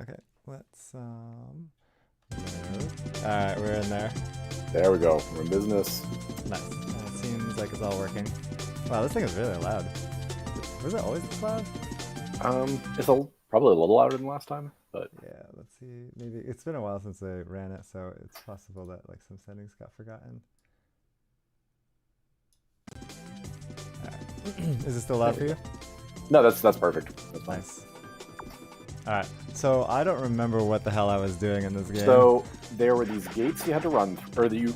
Okay, let's load. Alright, we're in there. There we go. We're in business. Nice. It seems like it's all working. Wow, this thing is really loud. Was it always this loud? It's probably a little louder than last time, but yeah. Let's see. Maybe it's been a while since I ran it, so it's possible that like some settings got forgotten. Right. Is it still loud for you? No, that's perfect. That's fine. Nice. Alright, so I don't remember what the hell I was doing in this game. So there were these gates you had to run, or you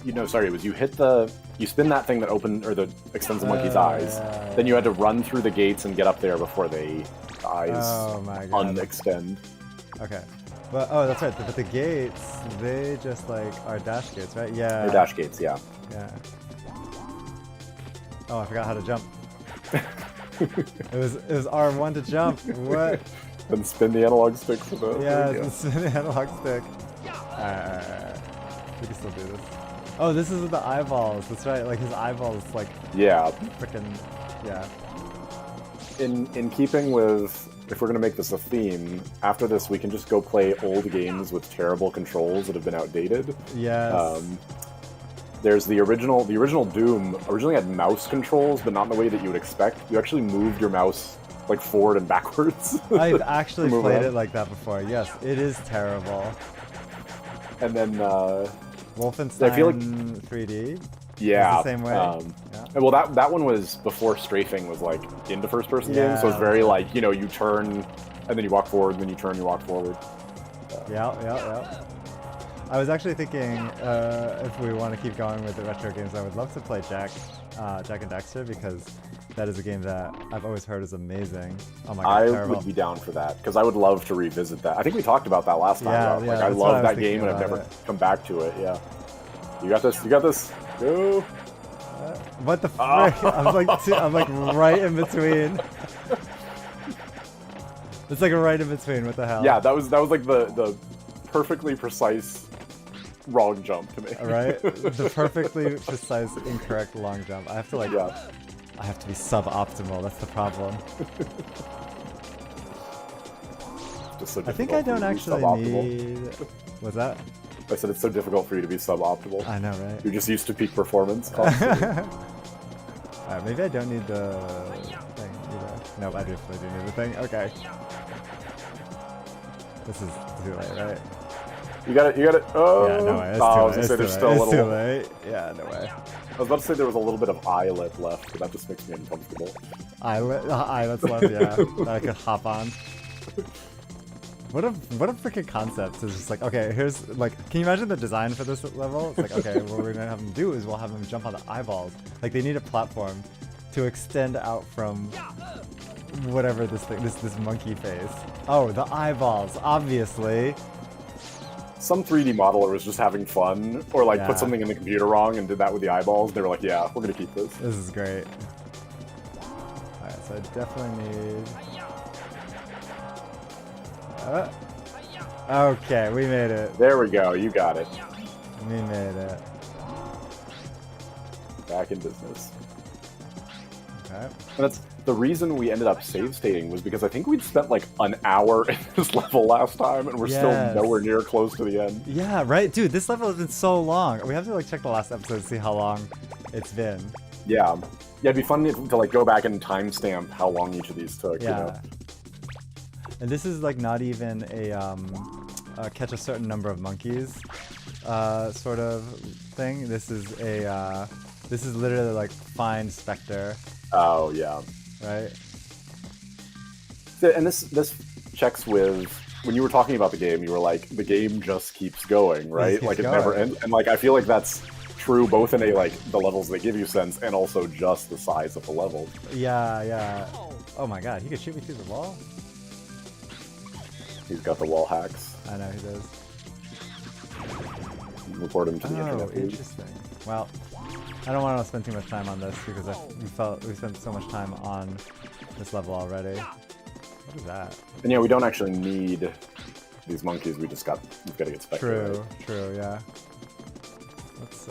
spin that thing that that extends the monkey's eyes. Yeah, then you had to run through the gates and get up there before the eyes unextend. Okay. But that's right. But the gates, they just like are dash gates, right? Yeah. They're dash gates, yeah. Yeah. Oh, I forgot how to jump. it was R1 to jump. What? Then spin the analog stick for the... Yeah, spin the analog stick. Alright. We can still do this. Oh, this is with the eyeballs. That's right. Like his eyeballs, like... Yeah. Frickin'... Yeah. In keeping with... If we're going to make this a theme, after this we can just go play old games with terrible controls that have been outdated. Yes. There's the original Doom originally had mouse controls, but not in the way that you would expect. You actually moved your mouse like forward and backwards. I've actually played it like that before. Yes, it is terrible. And then Wolfenstein I feel like 3D. Yeah, the same way. Yeah. Well, that one was before strafing was like into first-person games, so it's very like you turn and then you walk forward, and then you turn, you walk forward. Yeah. I was actually thinking if we want to keep going with the retro games, I would love to play Jak and Daxter because that is a game that I've always heard is amazing. Oh my god, I would be down for that because I would love to revisit that. I think we talked about that last time. Yeah, I love that game and I've never come back to it. Yeah, you got this. You got this. Go. What the frick? I'm like right in between. It's like right in between. What the hell? Yeah, that was like the perfectly precise wrong jump to me. Right, the perfectly precise incorrect long jump. I have to like. Yeah. I have to be suboptimal. That's the problem. So I think I don't actually need. What's that? I said it's so difficult for you to be suboptimal. I know, right? You're just used to peak performance constantly. Alright, maybe I don't need the thing either. Nope, I definitely do need the thing. Okay. This is too late, right? You got it. Oh! Yeah, no way. It's too late. I was gonna say there's still a little... It's too late. Yeah, no way. I was about to say there was a little bit of eyelet left, but that just makes me uncomfortable. Eyelet's left, yeah. That I could hop on. What a freaking concept. It's just like, okay, here's like, can you imagine the design for this level? It's like, okay, what we're gonna have them do is we'll have them jump on the eyeballs. Like they need a platform to extend out from whatever this thing, this monkey face. Oh, the eyeballs, obviously. Some 3D modeler was just having fun, or like put something in the computer wrong and did that with the eyeballs. They were like, yeah, we're gonna keep this. This is great. Alright, so I definitely need... okay, we made it. There we go, you got it. We made it. Back in business. Okay. And that's the reason we ended up save stating was because I think we'd spent like an hour in this level last time and we're still nowhere near close to the end. Yeah, right? Dude, this level has been so long. We have to like check the last episode to see how long it's been. Yeah. Yeah, it'd be fun to like go back and timestamp how long each of these took, yeah. You know? And this is like not even a catch a certain number of monkeys sort of thing. This is literally like find Spectre. Oh yeah. Right. And this checks with when you were talking about the game, you were like, the game just keeps going, right? Like it never ends. And like I feel like that's true both in a like the levels they give you sense and also just the size of the level. Yeah, yeah. Oh my god, he could shoot me through the wall? He's got the wall hacks. I know he does. Report him to the internet. Oh, interesting. Well, I don't want to spend too much time on this because we spent so much time on this level already. What is that? And yeah, we don't actually need these monkeys. We've got to get Spectre. True, yeah. Let's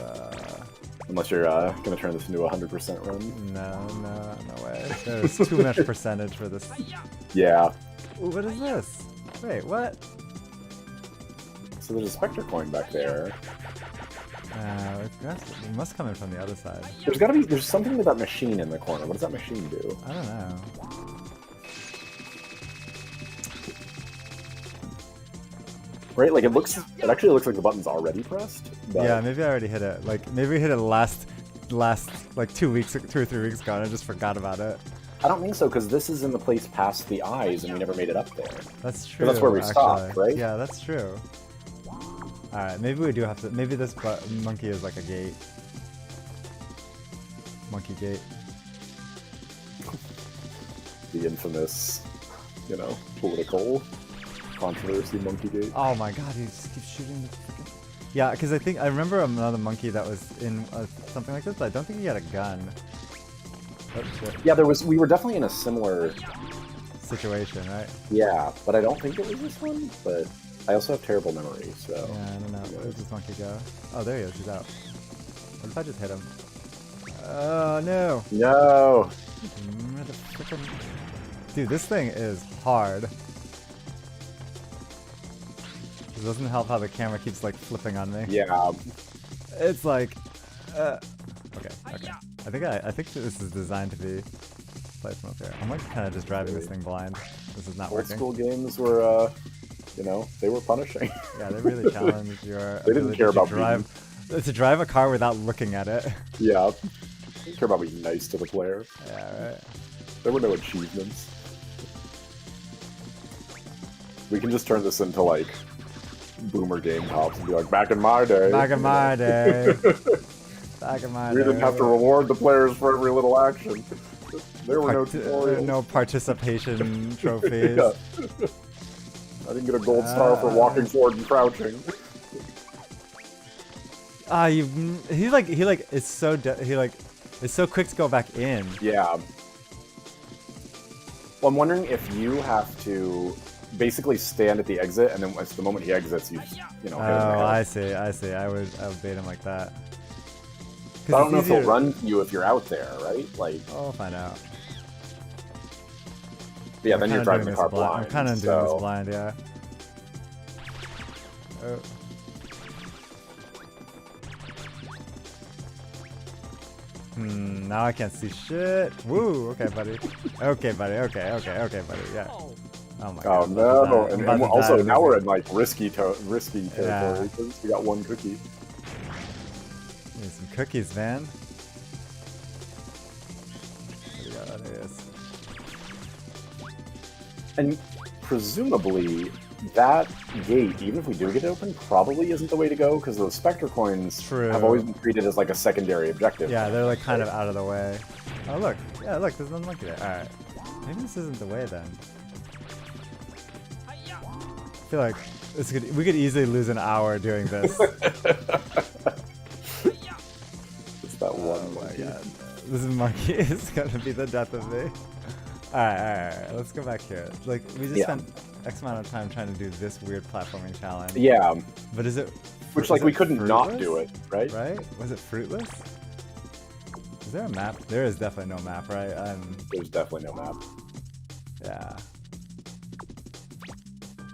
Unless you're gonna turn this into a 100% run. No way. There's too much percentage for this. Yeah. Ooh, what is this? Wait, what? So there's a Spectre coin back there. It must come in from the other side. There's something with that machine in the corner. What does that machine do? I don't know. Right, like it actually looks like the button's already pressed. But... Yeah, maybe I already hit it. Like maybe we hit it last like 2 or 3 weeks ago, and I just forgot about it. I don't think so, because this is in the place past the eyes, and we never made it up there. That's true. That's where we actually. stopped, right? Yeah, that's true. All right, maybe we do have to. Maybe this monkey is like a gate. Monkey gate. The infamous, political controversy monkey gate. Oh my god, he just keeps shooting the freaking... Yeah, because I remember another monkey that was in something like this, but I don't think he had a gun. Oh, shit. Yeah, we were definitely in a similar situation, right? Yeah, but I don't think it was this one, but I also have terrible memory, so... Yeah, I don't know. Where does this monkey go? Oh, there he is. He's out. What if I just hit him? Oh, no! No! Dude, this thing is hard. It doesn't help how the camera keeps like flipping on me. Yeah. It's like, okay. I think this is designed to be played from up here. I'm like kind of just driving this thing blind. This is not working. Old school games were, they were punishing. Yeah, they really challenged your. They didn't care about to drive a car without looking at it. Yeah. They didn't care about being nice to the player. Yeah, right. There were no achievements. We can just turn this into like boomer game tops and be like, back in my day. Back in my day. Back in my day. We didn't have to reward the players for every little action. There were no tutorials. No participation trophies. Yeah. I didn't get a gold star for walking forward and crouching. It's so quick to go back in. Yeah. Well, I'm wondering if you have to basically stand at the exit, and then it's the moment he exits, you hit him. Oh, I see. I would bait him like that. I don't know if he'll run you if you're out there, right? Like, I'll find out. Yeah, then you're driving the car blind. I'm kind of doing this blind, yeah. Oh. Now I can't see shit. Woo, okay, buddy. Okay, buddy. Okay, buddy. Yeah. Oh my god. Oh no! And also now we're in like risky territory because we got one cookie. Need some cookies, man. There it is. And presumably that gate, even if we do get it open, probably isn't the way to go because those Spectre coins have always been treated as like a secondary objective. Yeah, they're like kind of out of the way. Oh look, yeah, look, there's another monkey there. All right, maybe this isn't the way then. I feel like we could easily lose an hour doing this. It's that one. Oh my god, this monkey is gonna be the death of me. All right, let's go back here. Like we just spent X amount of time trying to do this weird platforming challenge. Yeah. But is it? Which like we couldn't not do it, right? Right? Was it fruitless? Is there a map? There is definitely no map, right? There's definitely no map. Yeah.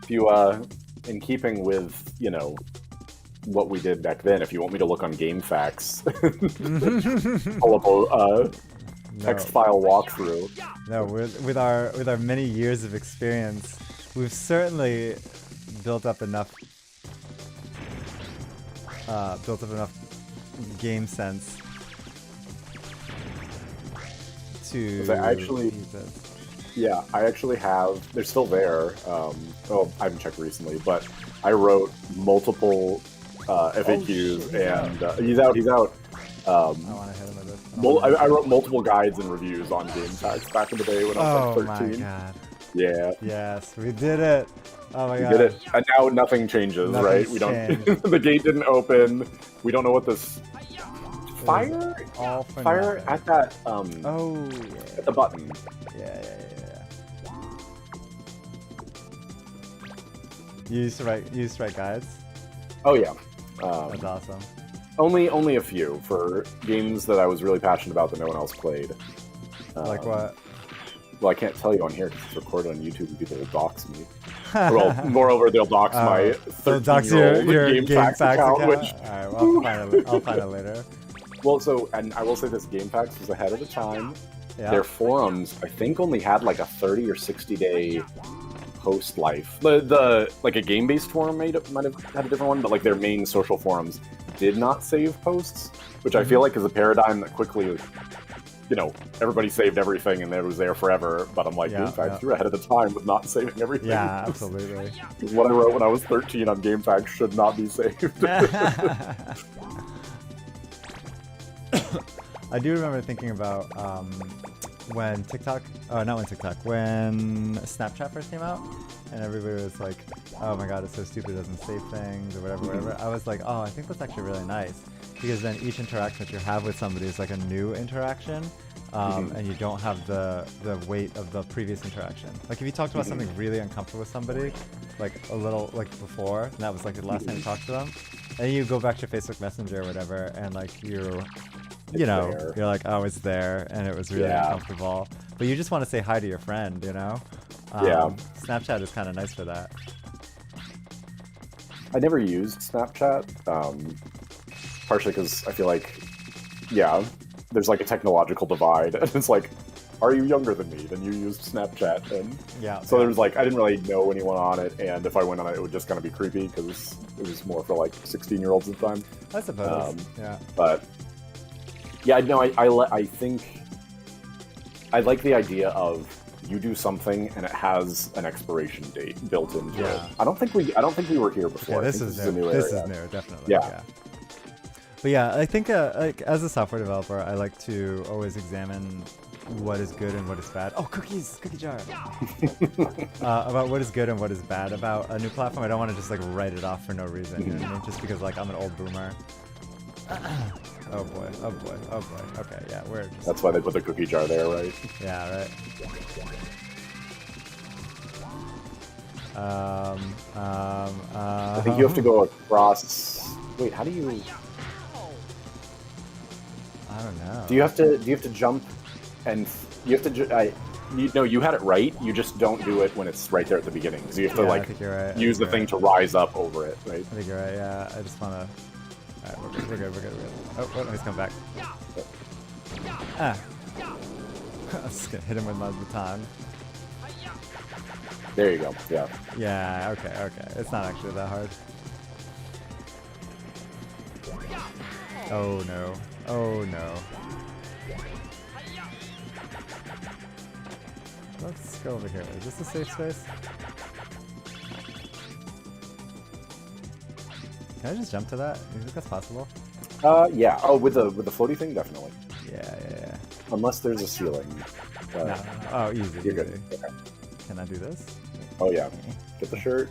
If you, in keeping with, what we did back then, if you want me to look on Game Facts, pull up a text file walkthrough. No, with our many years of experience, we've certainly built up enough game sense to I actually have, they're still there. I haven't checked recently, but I wrote multiple FAQs and he's out. I want to hit him with this. I wrote multiple guides and reviews on Game Facts back in the day when I was like 13. Oh my god. Yeah. Yes, we did it. Oh my god. We did it. And now nothing changes, right? We don't. The gate didn't open. We don't know what this fire at that at the button. Yeah. You used to write guides? Oh yeah. That's awesome. Only a few for games that I was really passionate about that no one else played. Like what? Well, I can't tell you on here because it's recorded on YouTube and people will dox me. Well, moreover, they'll dox my 13-year-old GameFAQs account, which... Alright, well, I'll find it later. Well, so, and I will say this, GameFAQs was ahead of the time. Yeah. Their forums, I think, only had like a 30 or 60-day post life. The like a game-based forum might have had a different one, but like their main social forums did not save posts, which I feel like is a paradigm that quickly, you know, everybody saved everything and it was there forever. But I'm like, GameFAQs, you're ahead of the time with not saving everything. Yeah, absolutely. What I wrote when I was 13 on GameFAQs should not be saved. I do remember thinking about when Snapchat first came out, and everybody was like, oh my god, it's so stupid, it doesn't save things, or whatever. I was like, oh, I think that's actually really nice, because then each interaction that you have with somebody is like a new interaction, and you don't have the weight of the previous interaction. Like if you talked about something really uncomfortable with somebody, like a little, like before, and that was like the last time you talked to them, and you go back to Facebook Messenger or whatever, and like you're like, oh, it's there, and it was really uncomfortable. But you just want to say hi to your friend, you know? Snapchat is kind of nice for that. I never used Snapchat, partially because I feel like, there's like a technological divide, and it's like, are you younger than me? Then you used Snapchat, and so there was like, I didn't really know anyone on it, and if I went on it, it would just kind of be creepy, because it was more for like 16-year-olds at the time. I suppose, But... yeah, no, I think I like the idea of you do something and it has an expiration date built into it. I don't think we were here before. Okay, this is new. This is new, definitely. Yeah. But yeah, I think like as a software developer, I like to always examine what is good and what is bad. Oh, cookies, cookie jar. About what is good and what is bad about a new platform. I don't want to just like write it off for no reason, you know what I mean? Just because like I'm an old boomer. Oh boy, oh boy, oh boy. Okay, yeah, we're just... That's why they put the cookie jar there, right? Yeah, right. I think you have to go across... Wait, how do you... I don't know. Do you have to jump and... You have to... No, you had it right, you just don't do it when it's right there at the beginning. Because you have to, like, use the thing to rise up over it, right? I think you're right, yeah. I just want to... Alright, we're good. Oh, he's coming back. I'm just gonna hit him with my baton. There you go, yeah. Yeah, okay. It's not actually that hard. Oh no. Let's go over here. Is this a safe space? Can I just jump to that? You think that's possible? Yeah. Oh, with the floaty thing, definitely. Yeah. Unless there's a ceiling. No. Oh, easy. You're good. Okay. Can I do this? Oh yeah. Get the shirt.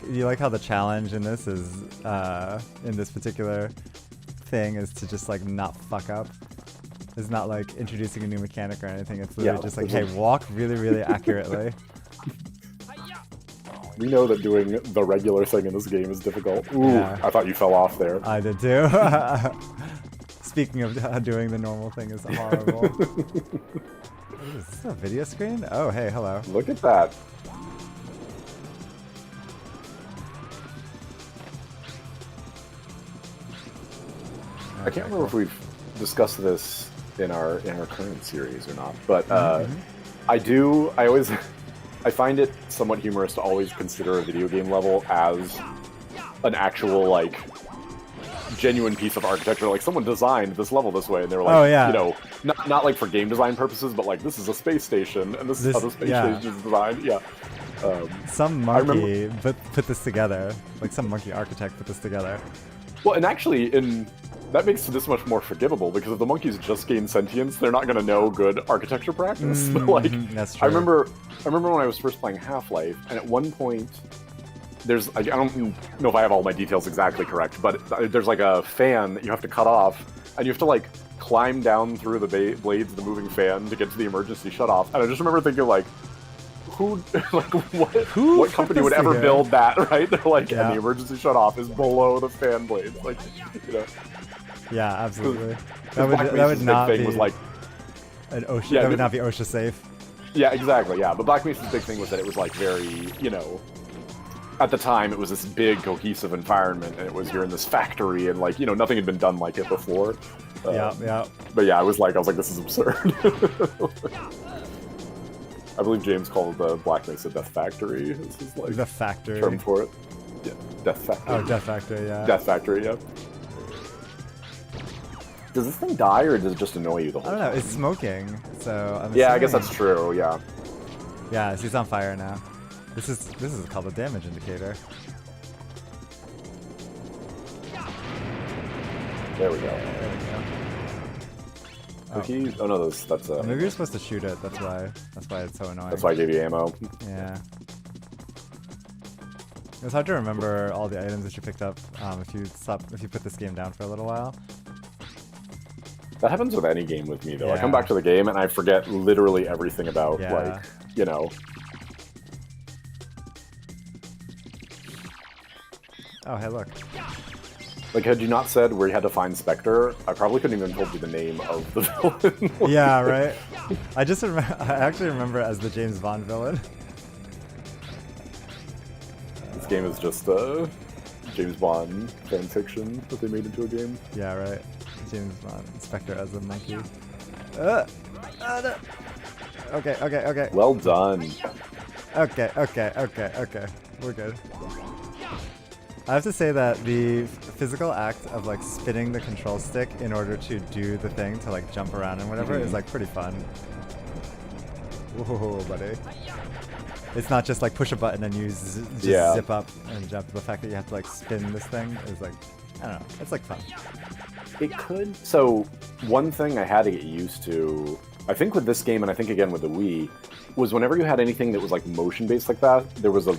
You like how the challenge in this is in this particular thing is to just like not fuck up. It's not like introducing a new mechanic or anything. It's literally just like, hey, walk really, really accurately. We know that doing the regular thing in this game is difficult. Ooh, I thought you fell off there. I did too. Speaking of doing the normal thing is horrible. Is this a video screen? Oh, hey, hello. Look at that. I can't remember if we've discussed this in our current series or not, but I find it somewhat humorous to always consider a video game level as an actual, like, genuine piece of architecture. Like, someone designed this level this way, and they were like, you know, not like for game design purposes, but like, this is a space station, and this is how the space station is designed. Yeah. Some monkey put this together. Like, some monkey architect put this together. Well, and actually, that makes this much more forgivable, because if the monkeys just gain sentience, they're not going to know good architecture practice. Like, that's true. I remember when I was first playing Half-Life, and at one point, I don't know if I have all my details exactly correct, but there's like a fan that you have to cut off, and you have to like climb down through the blades of the moving fan to get to the emergency shutoff. And I just remember thinking, like, what company would ever build that, right? They're like, and the emergency shutoff is below the fan blades, like, you know. Yeah, absolutely. That would not be. Was like, an OSHA. Yeah, that would not be OSHA safe. Yeah, exactly. Yeah, but Black Mesa's big thing was that it was like very, at the time it was this big cohesive environment, and it was you're in this factory, and like nothing had been done like it before. Yeah. But yeah, I was like, this is absurd. I believe James called Black Mesa Death Factory. This is like the factory term for it. Yeah, Death Factory. Oh, Death Factory. Yeah. Death Factory. Yeah. Does this thing die, or does it just annoy you the whole time? I don't know. It's smoking, so I'm yeah, I guess assuming... that's true. Yeah. Yeah, he's on fire now. This is called a damage indicator. There we go. There we go. Oh no, that's Maybe you're supposed to shoot it. That's why it's so annoying. That's why I gave you ammo. Yeah. It was hard to remember all the items that you picked up if you put this game down for a little while. That happens with any game with me, though. Yeah. I come back to the game and I forget literally everything about, Oh, hey, look. Like, had you not said where you had to find Spectre, I probably couldn't even told you the name of the villain. Yeah, right? I actually remember it as the James Bond villain. This game is just James Bond fan fiction that they made into a game. Yeah, right. James Bond, Spectre as a monkey. No. Okay. Well done. Okay. We're good. I have to say that the physical act of like spinning the control stick in order to do the thing to like jump around and whatever is like pretty fun. Whoa, buddy. It's not just like push a button and you zip up and jump. The fact that you have to like spin this thing is like, I don't know, it's like fun. It could. So one thing I had to get used to, I think with this game, and I think again with the Wii, was whenever you had anything that was like motion based like that, there was a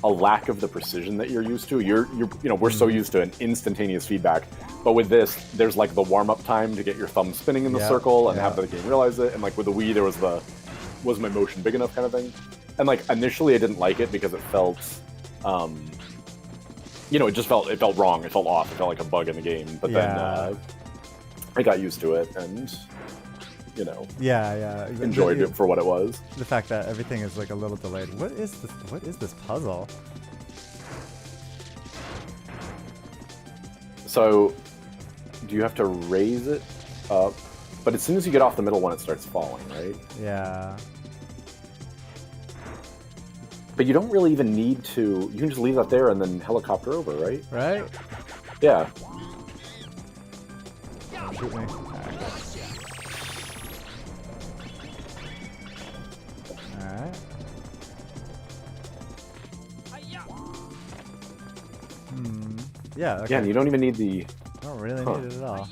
lack of the precision that you're used to. We're so used to an instantaneous feedback, but with this, there's like the warm up time to get your thumb spinning in the circle and have the game realize it. And like with the Wii, there was was my motion big enough kind of thing. And like initially, I didn't like it because it felt, it felt wrong. It felt off. It felt like a bug in the game. But then I got used to it and, enjoyed it for what it was. The fact that everything is like a little delayed. What is this puzzle? So, do you have to raise it up? But as soon as you get off the middle one, it starts falling, right? Yeah. But you don't really even need to. You can just leave that there and then helicopter over, right? Right? Yeah. Shoot me. Alright. Yeah, okay. Yeah, and you don't even need the... I don't really need it at all.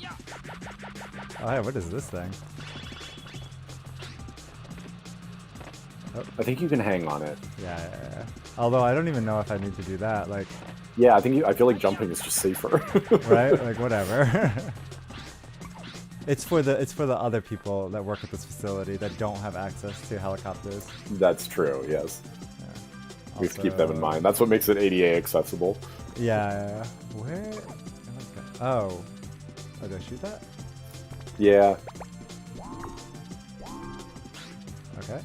Oh, hey, what is this thing? Oh. I think you can hang on it. Yeah. Although I don't even know if I need to do that. Like. Yeah, I feel like jumping is just safer. Right? Like whatever. It's for the other people that work at this facility that don't have access to helicopters. That's true. Yes. Yeah. We have to keep them in mind. That's what makes it ADA accessible. Yeah. Where? Oh. Oh, did I shoot that? Yeah. Okay.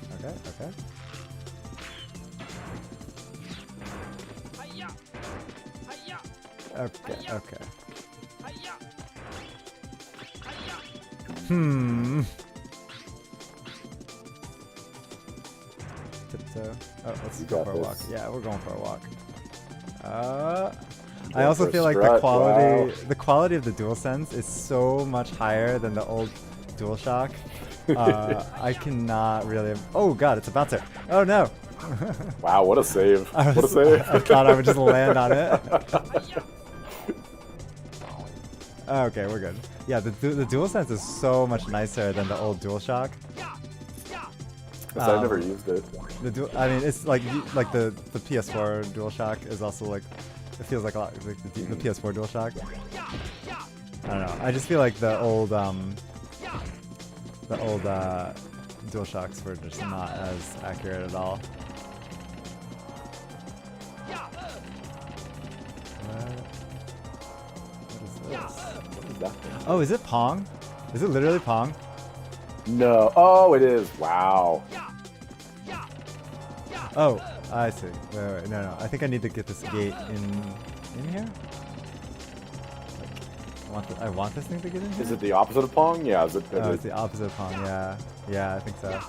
Okay. Tiptoe. Oh, let's go for a walk. Yeah, we're going for a walk. I also feel like the quality of the DualSense is so much higher than the old DualShock. I cannot really. Oh god, it's about to. Oh no! Wow, what a save! I thought I would just land on it. Okay, we're good. Yeah, the DualSense is so much nicer than the old DualShock. I've never used it. It's like the PS4 DualShock is also like, it feels like a lot like the PS4 DualShock. I don't know. I just feel like the old DualShocks were just not as accurate at all. What is this? What is that thing? Oh, is it Pong? Is it literally Pong? No. Oh, it is. Wow. Oh, I see. Wait, no. I think I need to get this gate in here. Like, I want this thing to get in here. Is it the opposite of Pong? Yeah. Is it? Oh, it's the opposite of Pong. Yeah. Yeah, I think so.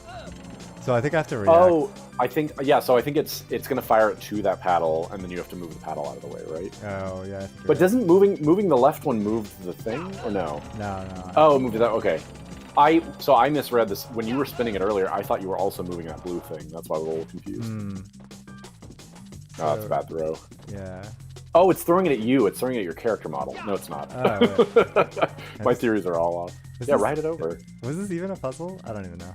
So I think I have to react. Oh, I think yeah. So I think it's gonna fire it to that paddle, and then you have to move the paddle out of the way, right? Oh yeah. But doesn't moving the left one move the thing or no? No. Oh, it moved that. Okay. So I misread this when you were spinning it earlier. I thought you were also moving that blue thing. That's why I was a little confused. Oh, that's a bad throw. Yeah. Oh, it's throwing it at you. It's throwing it at your character model. No, it's not. Oh, My theories are all off. Yeah, write it over. Was this even a puzzle? I don't even know.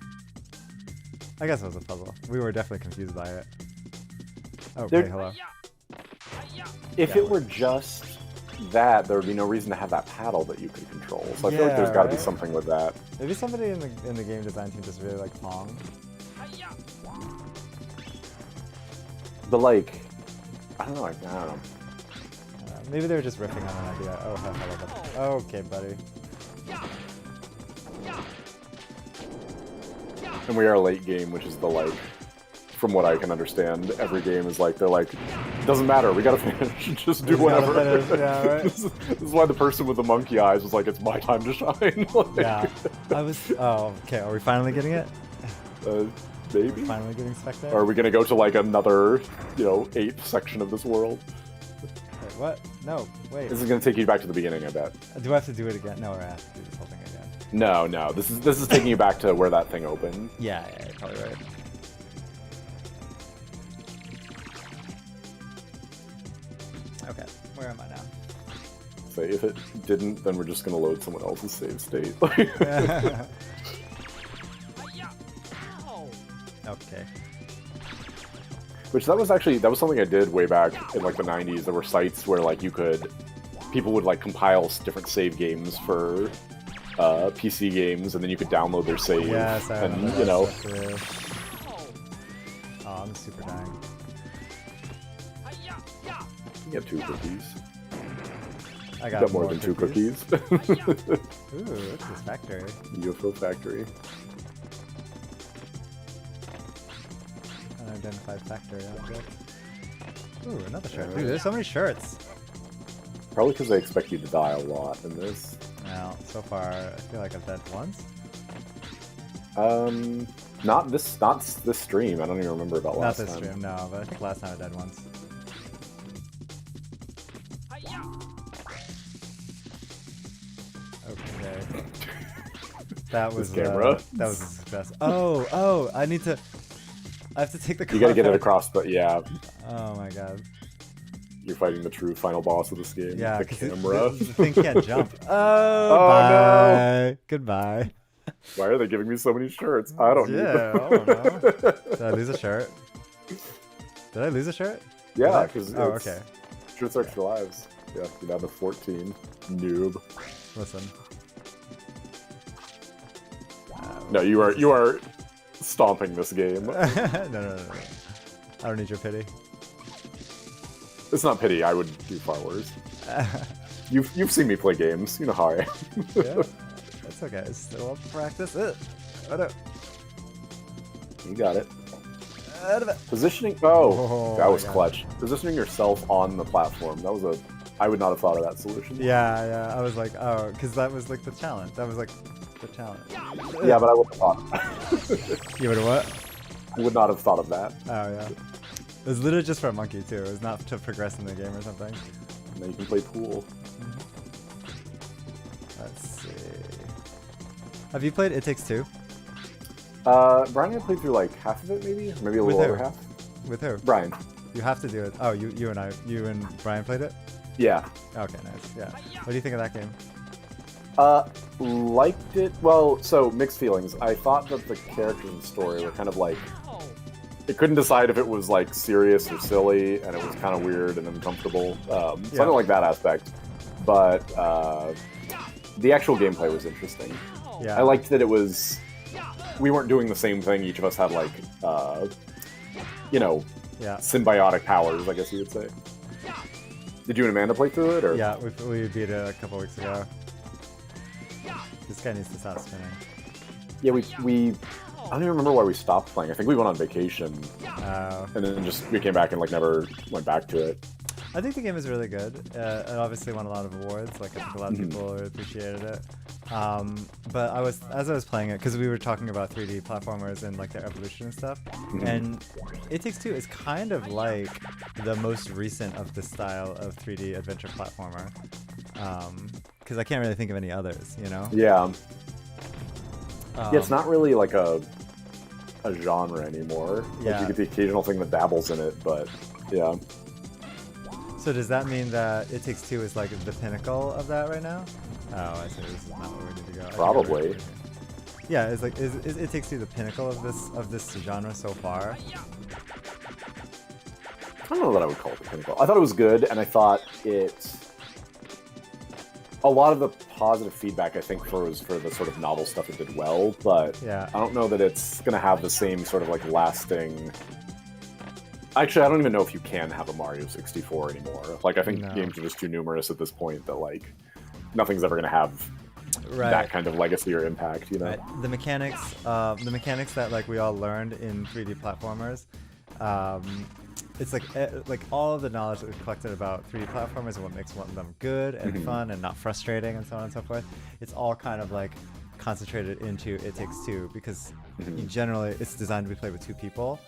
I guess it was a puzzle. We were definitely confused by it. Oh, hey, hello. If it were just that, there would be no reason to have that paddle that you could control. So I feel like there's got to be something with that. Maybe somebody in the game design team just really like Pong. But like, I don't know. Maybe they were just riffing on an idea. Oh, hello. Okay, buddy. And we are a late game, which is the like, from what I can understand, every game is like, they're like, doesn't matter, we gotta finish, just do whatever. Yeah, right? This is why the person with the monkey eyes was like, it's my time to shine. Like, yeah. Oh, okay, are we finally getting it? Maybe? Finally getting Spectre? Or are we gonna go to like another, 8th section of this world? Wait, what? No, wait. This is gonna take you back to the beginning, I bet. Do I have to do it again? No, I have to do this whole thing again. No, this is taking you back to where that thing opened. Yeah, you're probably right. Okay, where am I now? Say, if it didn't, then we're just gonna load someone else's save state. Okay. Which that was something I did way back in like the 90s. There were sites where like people would like compile different save games for PC games, and then you could download their save. Yes, I and Oh, I'm super dying. You get 2 cookies. I got more than 2 cookies. Ooh, look at this factory. UFO factory. Unidentified factory object. Ooh, another shirt. Dude, there's so many shirts. Probably because they expect you to die a lot in this. Well, so far, I feel like I've died once. Not this stream. I don't even remember about last time. Not this stream, no, but I think last time I died once. Okay. That was camera. That was a success. Oh, I have to take the car. You gotta get it across the, yeah. Oh my god. You're fighting the true final boss of this game. Yeah, the camera. The thing can't jump. Oh, bye. No. Goodbye. Why are they giving me so many shirts? I don't need them. I don't know. Did I lose a shirt? Did I lose a shirt? Yeah, because okay. Shirts are extra lives. Yeah, you're down to 14. Noob. Listen. No, you are stomping this game. No. I don't need your pity. It's not pity. I would do far worse. You've seen me play games. You know how I am. Yeah, that's okay. Still practice it. You got it. Positioning. Oh, that was clutch. Positioning yourself on the platform. That was I would not have thought of that solution. Yeah. I was like, oh, because that was like the challenge. That was like the challenge. Yeah, but I would have thought. You would have what? I would not have thought of that. Oh yeah. It was literally just for a monkey too. It was not to progress in the game or something. And then you can play pool. Let's see. Have you played It Takes Two? Brian and I played through like half of it, maybe a little over half. With who? Brian. You have to do it. Oh, you and Brian played it? Yeah. Okay, nice. Yeah. What do you think of that game? Liked it. Well, so mixed feelings. I thought that the characters and story were kind of like, it couldn't decide if it was like serious or silly, and it was kind of weird and uncomfortable. So I don't like that aspect, but the actual gameplay was interesting. Yeah. I liked that it was. We weren't doing the same thing. Each of us had like, symbiotic powers, I guess you would say. Did you and Amanda play through it, or? Yeah, we beat it a couple weeks ago. This guy needs to stop spinning. Yeah, we I don't even remember why we stopped playing. I think we went on vacation, Oh. and then we came back and like never went back to it. I think the game is really good. It obviously won a lot of awards. Like I think a lot of people really appreciated it. But as I was playing it, because we were talking about 3D platformers and like their evolution and stuff, and It Takes Two is kind of like the most recent of this style of 3D adventure platformer. Because I can't really think of any others, you know? Yeah. Yeah, it's not really like a genre anymore. Like, Yeah. you get the occasional thing that dabbles in it, but yeah. So does that mean that It Takes Two is like the pinnacle of that right now? Oh, I see. This is not where we need to go. Probably. Yeah, is It Takes Two the pinnacle of this genre so far? I don't know that I would call it the pinnacle. I thought it was good, and I thought a lot of the positive feedback I think was for the sort of novel stuff it did well, but Yeah. I don't know that it's gonna have the same sort of like lasting. Actually, I don't even know if you can have a Mario 64 anymore. Like, I think No. games are just too numerous at this point that like nothing's ever gonna have Right. that kind of legacy or impact, you know? Right. The mechanics that like we all learned in 3D platformers, it's like all of the knowledge that we've collected about 3D platformers and what makes one of them good and fun and not frustrating and so on and so forth. It's all kind of like concentrated into It Takes Two because generally it's designed to be played with two people.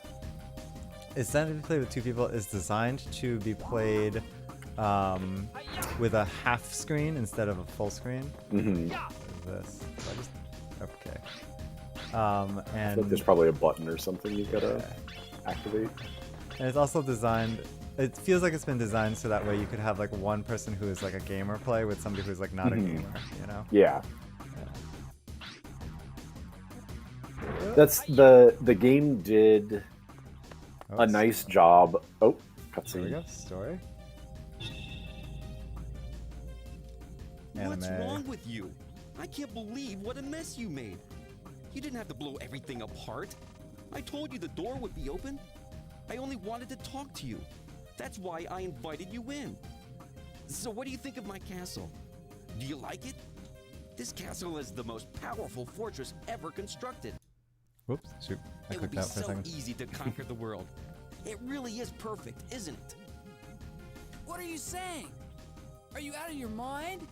It's designed to be played with two people. It's designed to be played with a half screen instead of a full screen. What is this? So I just, okay. I And think there's probably a button or something you've gotta activate. And it's also designed, it feels like it's been designed so that way you could have like one person who is like a gamer play with somebody who's like not a gamer, you know? Yeah. That's the game did a nice job. Oh, There we go. cutscene. Story. What's Anime. wrong with you? I can't believe what a mess you made. You didn't have to blow everything apart. I told you the door would be open. I only wanted to talk to you. That's why I invited you in. So what do you think of my castle? Do you like it? This castle is the most powerful fortress ever constructed. Whoops, shoot. I It would clicked be out for a so second. easy to conquer the world. It really is perfect, isn't it? What are you saying? Are you out of your mind?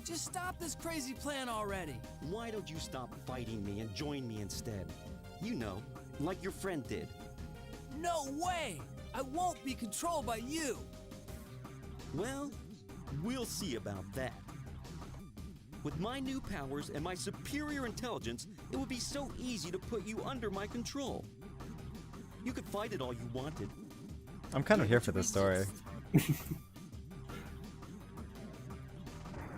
Just stop this crazy plan already. Why don't you stop fighting me and join me instead? You know, like your friend did. No way! I won't be controlled by you! Well, we'll see about that. With my new powers and my superior intelligence, it would be so easy to put you under my control. You could fight it all you wanted. I'm kind of here for this story.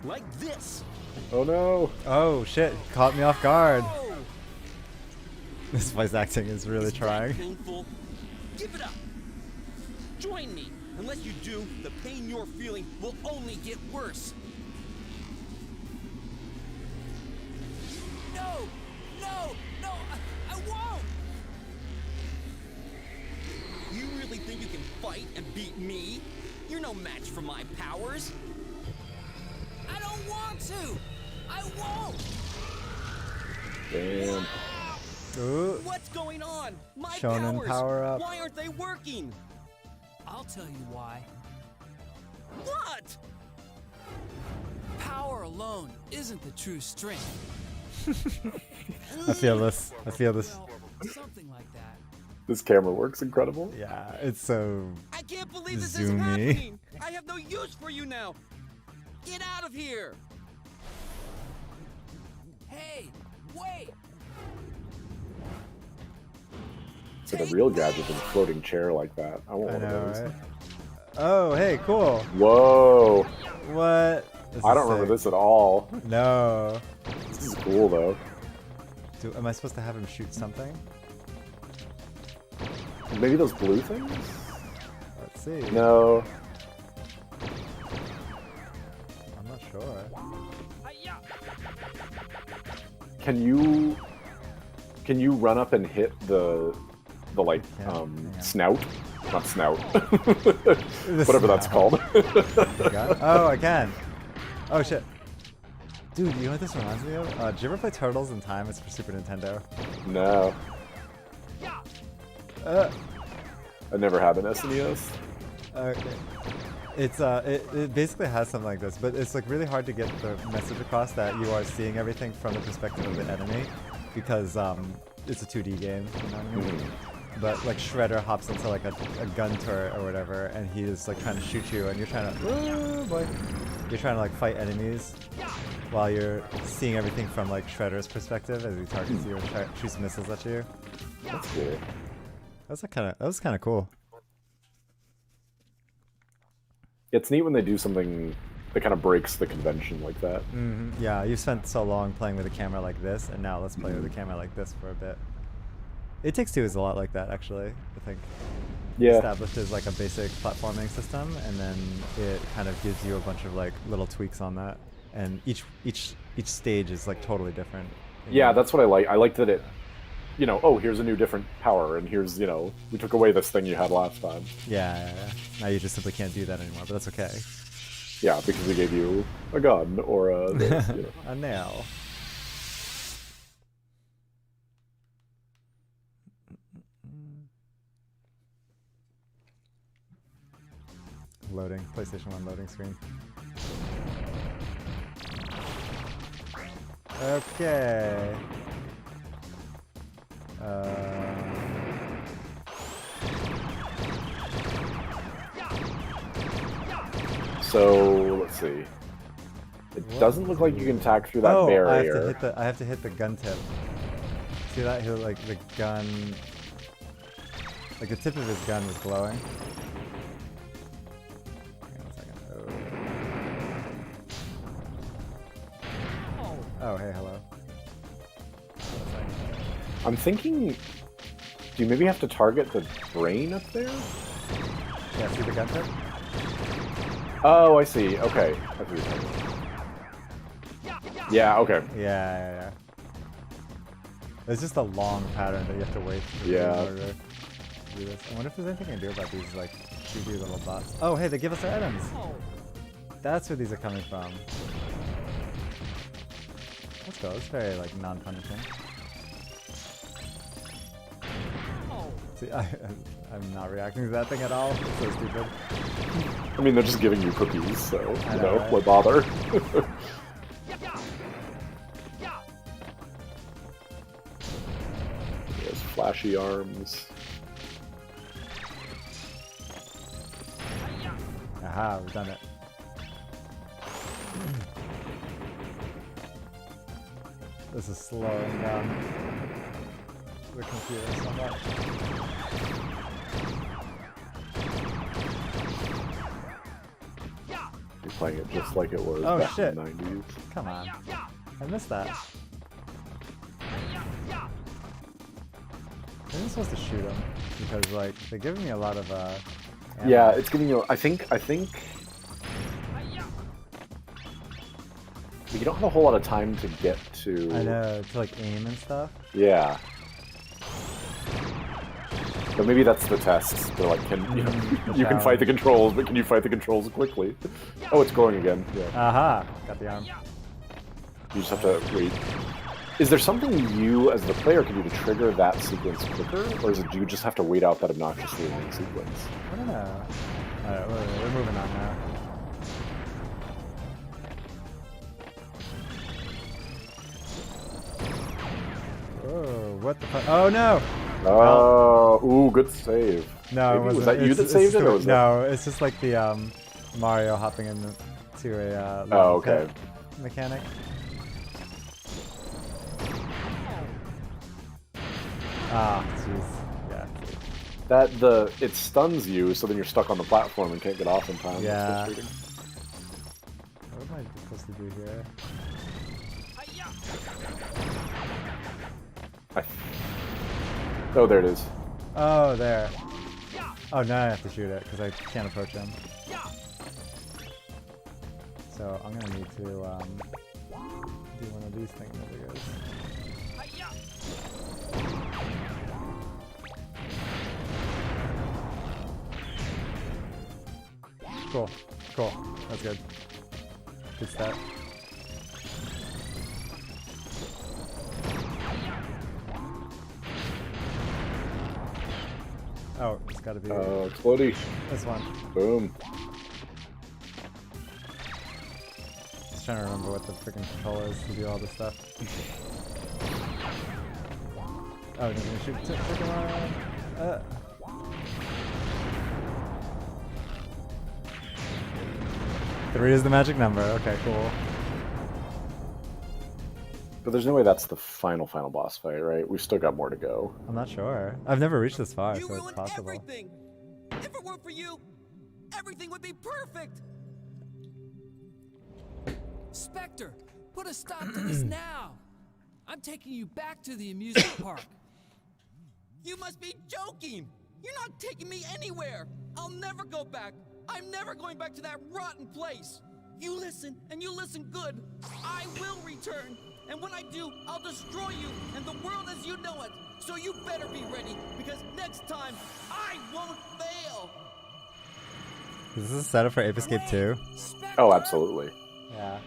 Like this! Oh no! Oh shit, caught me off guard. Oh, This voice acting is really is that trying. painful? Give it up! Join me! Unless you do, the pain you're feeling will only get worse. No! No! No! I won't! You really think you can fight and beat me? You're no match for my powers. I don't want to! I won't! Damn. Ooh. What's going on? My Shonen powers! power up. Why aren't they working? I'll tell you why. What? Power alone isn't the true strength. I feel this. I feel this. Well, something like that. This camera works incredible. Yeah, it's so. I can't believe this is Zoomy. happening. I have no use for you now. Get out of here. Hey! Wait! It's like a real gadget with a floating chair like that. I want I one know, of those. right? Oh, hey, cool. Whoa! What? This I is don't remember sick. this at all. No. This is cool though. Am I supposed to have him shoot something? Maybe those blue things? Let's see. No. I'm not sure. Can you run up and hit the like Yeah. snout? Not snout. The Whatever that's snout. called. You got it? Oh, I can. Oh shit. Dude, you know what this reminds me of? Did you ever play Turtles in Time? It's for Super Nintendo. No. Uh, I never had an SNES. okay. It's it basically has something like this, but it's like really hard to get the message across that you are seeing everything from the perspective of the enemy, because it's a 2D game, you know what I mean? But like Shredder hops into like a gun turret or whatever, and he's like trying to shoot you, and you're trying to, oh boy, you're trying to like fight enemies, while you're seeing everything from like Shredder's perspective as he targets you and shoots missiles at you. That's good. That was kind of cool. It's neat when they do something that kind of breaks the convention like that. Yeah, you spent so long playing with a camera like this, and now let's play with a camera like this for a bit. It Takes Two is a lot like that, actually. I think. Yeah. Establishes like a basic platforming system, and then it kind of gives you a bunch of like little tweaks on that, and each stage is like totally different. Yeah, that's what I like. I like that it, you know, oh, here's a new different power, and here's, you know, we took away this thing you had last time. Yeah. Now you just simply can't do that anymore, but that's okay. Yeah, because we gave you a gun or a this, you know. A nail. Loading. PlayStation 1 loading screen. Okay. So let's see. It doesn't look like you can attack through that barrier. I have to hit the gun tip. See that? He, like the gun, like the tip of his gun was glowing. Hang on a second. Oh, hey, hello. I'm thinking, do you maybe have to target the brain up there? Yeah, see the gun tip? Oh, I see. Okay. I see what you're talking about. Yeah, okay. Yeah. There's just a long pattern that you have to wait for in order to do this. I wonder if there's anything I can do about these, like, 2D little bots. Oh, hey, they give us our items! That's where these are coming from. Let's go. It's very, like, non-punishing. See, I'm not reacting to that thing at all. It's so stupid. I mean, they're just giving you cookies, so, you know, right? why bother? Those flashy arms. Aha, we've done it. This is slowing down the computer so much. You're playing it just like it was back in the 90s. Come on. I missed that. I'm supposed to shoot him because, like, they're giving me a lot of ammo. Yeah, it's giving you. I think. But you don't have a whole lot of time to get to. I know, to like aim and stuff. Yeah. But maybe that's the test. They're like, can you know, you can fight the controls, but can you fight the controls quickly? Oh, it's glowing again. Yeah. Aha! Got the arm. You just have to wait. Is there something you, as the player, can do to trigger that sequence quicker, or do you just have to wait out that obnoxiously long sequence? I don't know. Alright, we're moving on now. Oh, what the fuck? Oh no! Oh, ooh, good save. No, it wasn't. Was that you that saved it, or was no, it's just like the Mario hopping into a okay. mechanic. Ah, jeez. Yeah. It stuns you, so then you're stuck on the platform and can't get off in time. Yeah. What am I supposed to do here? Oh, there it is. Oh, there. Oh, now I have to shoot it because I can't approach him. So I'm gonna need to do one of these things as it goes. Cool. That's good. Good start. Oh, it's gotta be Explodey. this one. Boom. Just trying to remember what the freaking control is to do all this stuff. Oh, they're gonna shoot freaking one. 3 is the magic number. Okay, cool. But there's no way that's the final boss fight, right? We've still got more to go. I'm not sure. I've never reached this far, You so it's ruined possible. everything. If it weren't for you, everything would be perfect. Spectre, put a stop to this now. I'm taking you back to the amusement park. You must be joking. You're not taking me anywhere. I'll never go back. I'm never going back to that rotten place. You listen, and you listen good. I will return. And when I do, I'll destroy you and the world as you know it. So you better be ready, because next time, I won't fail. Is this a setup for Ape Escape 2? Spectre? Oh, absolutely. Yeah.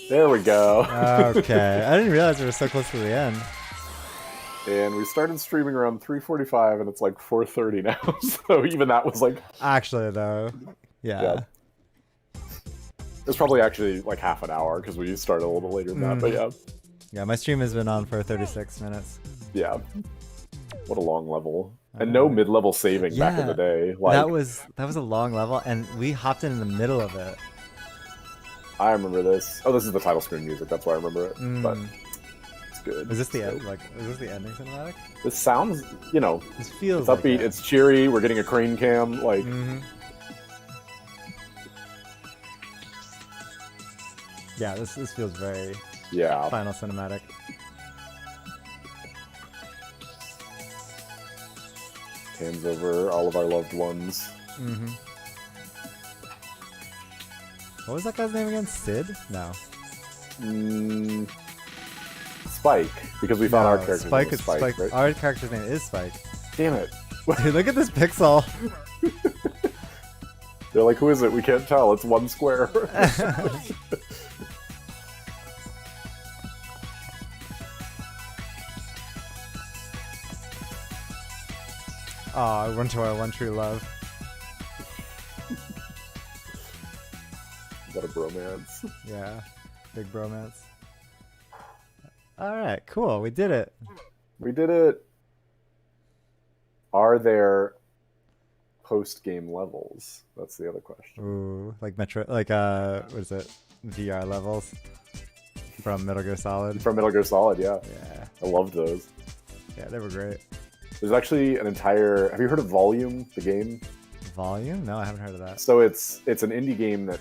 There we go. Okay. I didn't realize we were so close to the end. And we started streaming around 3:45, and it's like 4:30 now. So even that was like... Actually, though. Yeah. It's probably actually like half an hour, because we started a little later than that, but yeah. Yeah, my stream has been on for 36 minutes. Yeah. What a long level. And no mid-level saving back in the day. Like, that was a long level, and we hopped in the middle of it. I remember this. Oh, this is the title screen music, that's why I remember it. But it's good. Is this the end? Like, is this the ending cinematic? This sounds, you know, This feels it's like upbeat, it. it's cheery, we're getting a crane cam, like... Yeah, this feels very Yeah. Final Cinematic. Hands over all of our loved ones. What was that guy's name again? Sid? No. Spike, because we found our No, character's Spike name was is Spike, right? Our character's name is Spike. Damn it. Dude, look at this pixel. They're like, who is it? We can't tell. It's one square. Aw, run to our one true love. Got a bromance. Yeah, big bromance. Alright, cool, we did it. We did it. Are there post-game levels? That's the other question. Ooh, like what is it? VR levels from Metal Gear Solid. From Metal Gear Solid, yeah. Yeah, I loved those. yeah, they were great. There's actually an entire... Have you heard of Volume, the game? Volume? No, I haven't heard of that. So it's an indie game that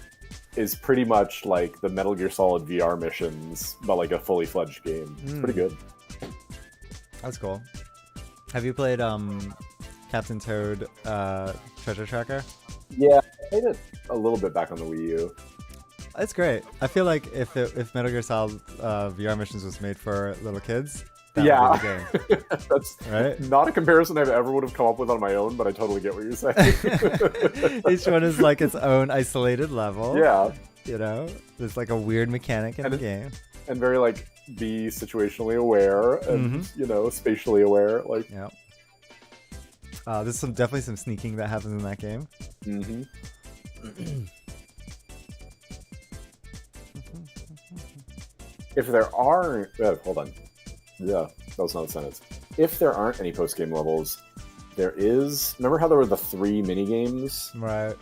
is pretty much like the Metal Gear Solid VR missions, but like a fully fledged game. It's pretty good. That's cool. Have you played Captain Toad Treasure Tracker? Yeah, I played it a little bit back on the Wii U. It's great. I feel like if Metal Gear Solid VR missions was made for little kids, that would be the game. That's Right? not a comparison I ever would have come up with on my own, but I totally get what you're saying. Each one is like its own isolated level. Yeah, You know? There's like a weird mechanic in the game. and very like be situationally aware and you know, spatially aware. Like, Yeah. There's definitely some sneaking that happens in that game. if there are, hold on. Yeah, that was not a sentence. If there aren't any post-game levels, there is... Remember how there were the 3 mini-games? Right.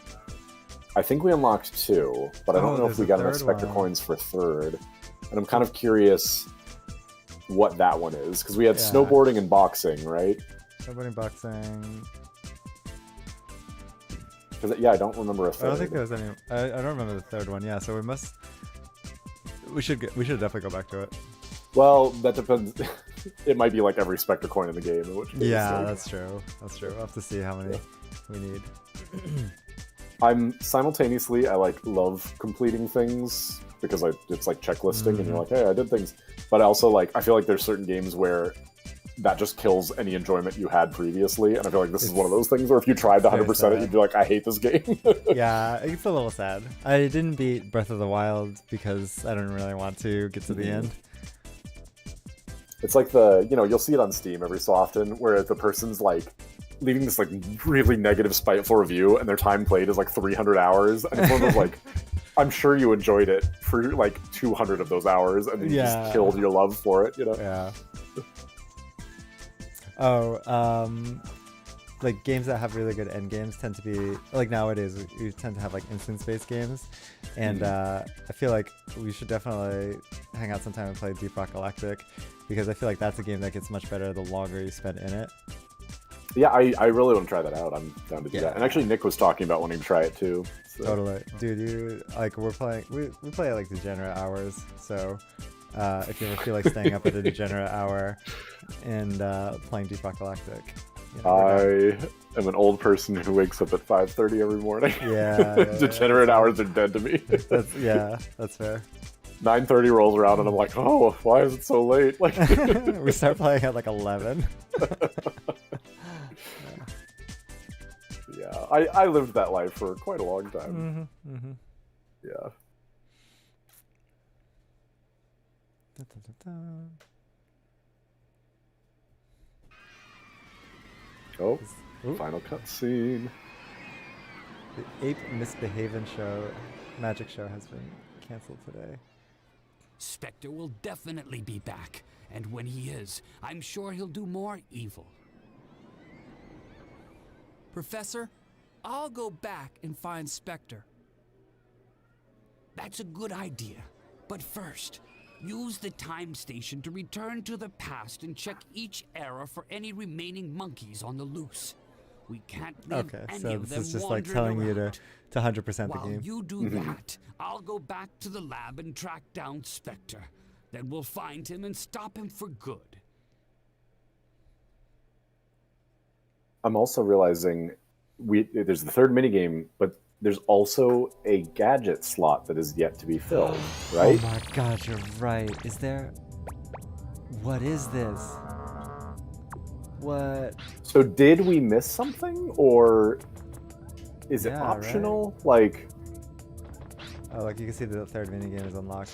I think we unlocked 2, but I don't know if there's we a got enough third Spectre one. coins for 3rd. And I'm kind of curious what that one is, because we had Yeah. snowboarding and boxing, right? Snowboarding, boxing. Because, yeah, I don't remember a I third. don't think there was any. I don't remember the third one. Yeah, so we should definitely go back to it. Well, that depends. It might be like every Spectre coin in the game, in which case, Yeah, like, that's true. That's true. We'll have to see how many we need. I'm simultaneously, I like love completing things because it's like checklisting and you're like, hey, I did things. But I also like, I feel like there's certain games where that just kills any enjoyment you had previously. And I feel like this is one of those things where if you tried to 100% it, you'd be like, I hate this game. Yeah, it's a little sad. I didn't beat Breath of the Wild because I didn't really want to get to the end. It's like the, you'll see it on Steam every so often, where the person's like leaving this like really negative, spiteful review, and their time played is like 300 hours, and it's one of those like, I'm sure you enjoyed it for like 200 of those hours, and then you just killed your love for it, Yeah. Oh, like games that have really good end games tend to be like nowadays we tend to have like instance-based games, and I feel like we should definitely hang out sometime and play Deep Rock Galactic, because I feel like that's a game that gets much better the longer you spend in it. Yeah, I really want to try that out. I'm down to do that. And actually, Nick was talking about wanting to try it too. So. Totally, dude. We're playing. We play at like degenerate hours. So if you ever feel like staying up at a degenerate hour and playing Deep Rock Galactic. I am an old person who wakes up at 5:30 every morning. Yeah. Degenerate hours are dead to me. That's fair. 9:30 rolls around and I'm like, oh, why is it so late? Like we start playing at like 11. Yeah, I lived that life for quite a long time. Yeah. Oh, final cutscene. The Ape Misbehavin' magic show has been canceled today. Spectre will definitely be back, and when he is, I'm sure he'll do more evil. Professor, I'll go back and find Spectre. That's a good idea. But first, use the time station to return to the past and check each era for any remaining monkeys on the loose. We can't leave any of them this is just like wandering telling you around. to 100% the While game. you do that, I'll go back to the lab and track down Spectre. Then we'll find him and stop him for good. I'm also realizing there's the third minigame, but there's also a gadget slot that is yet to be filled, right? Oh my god, you're right. Is there... What is this? What? So did we miss something, or is it Yeah, optional? Like... Oh, like you can see the third minigame is unlocked.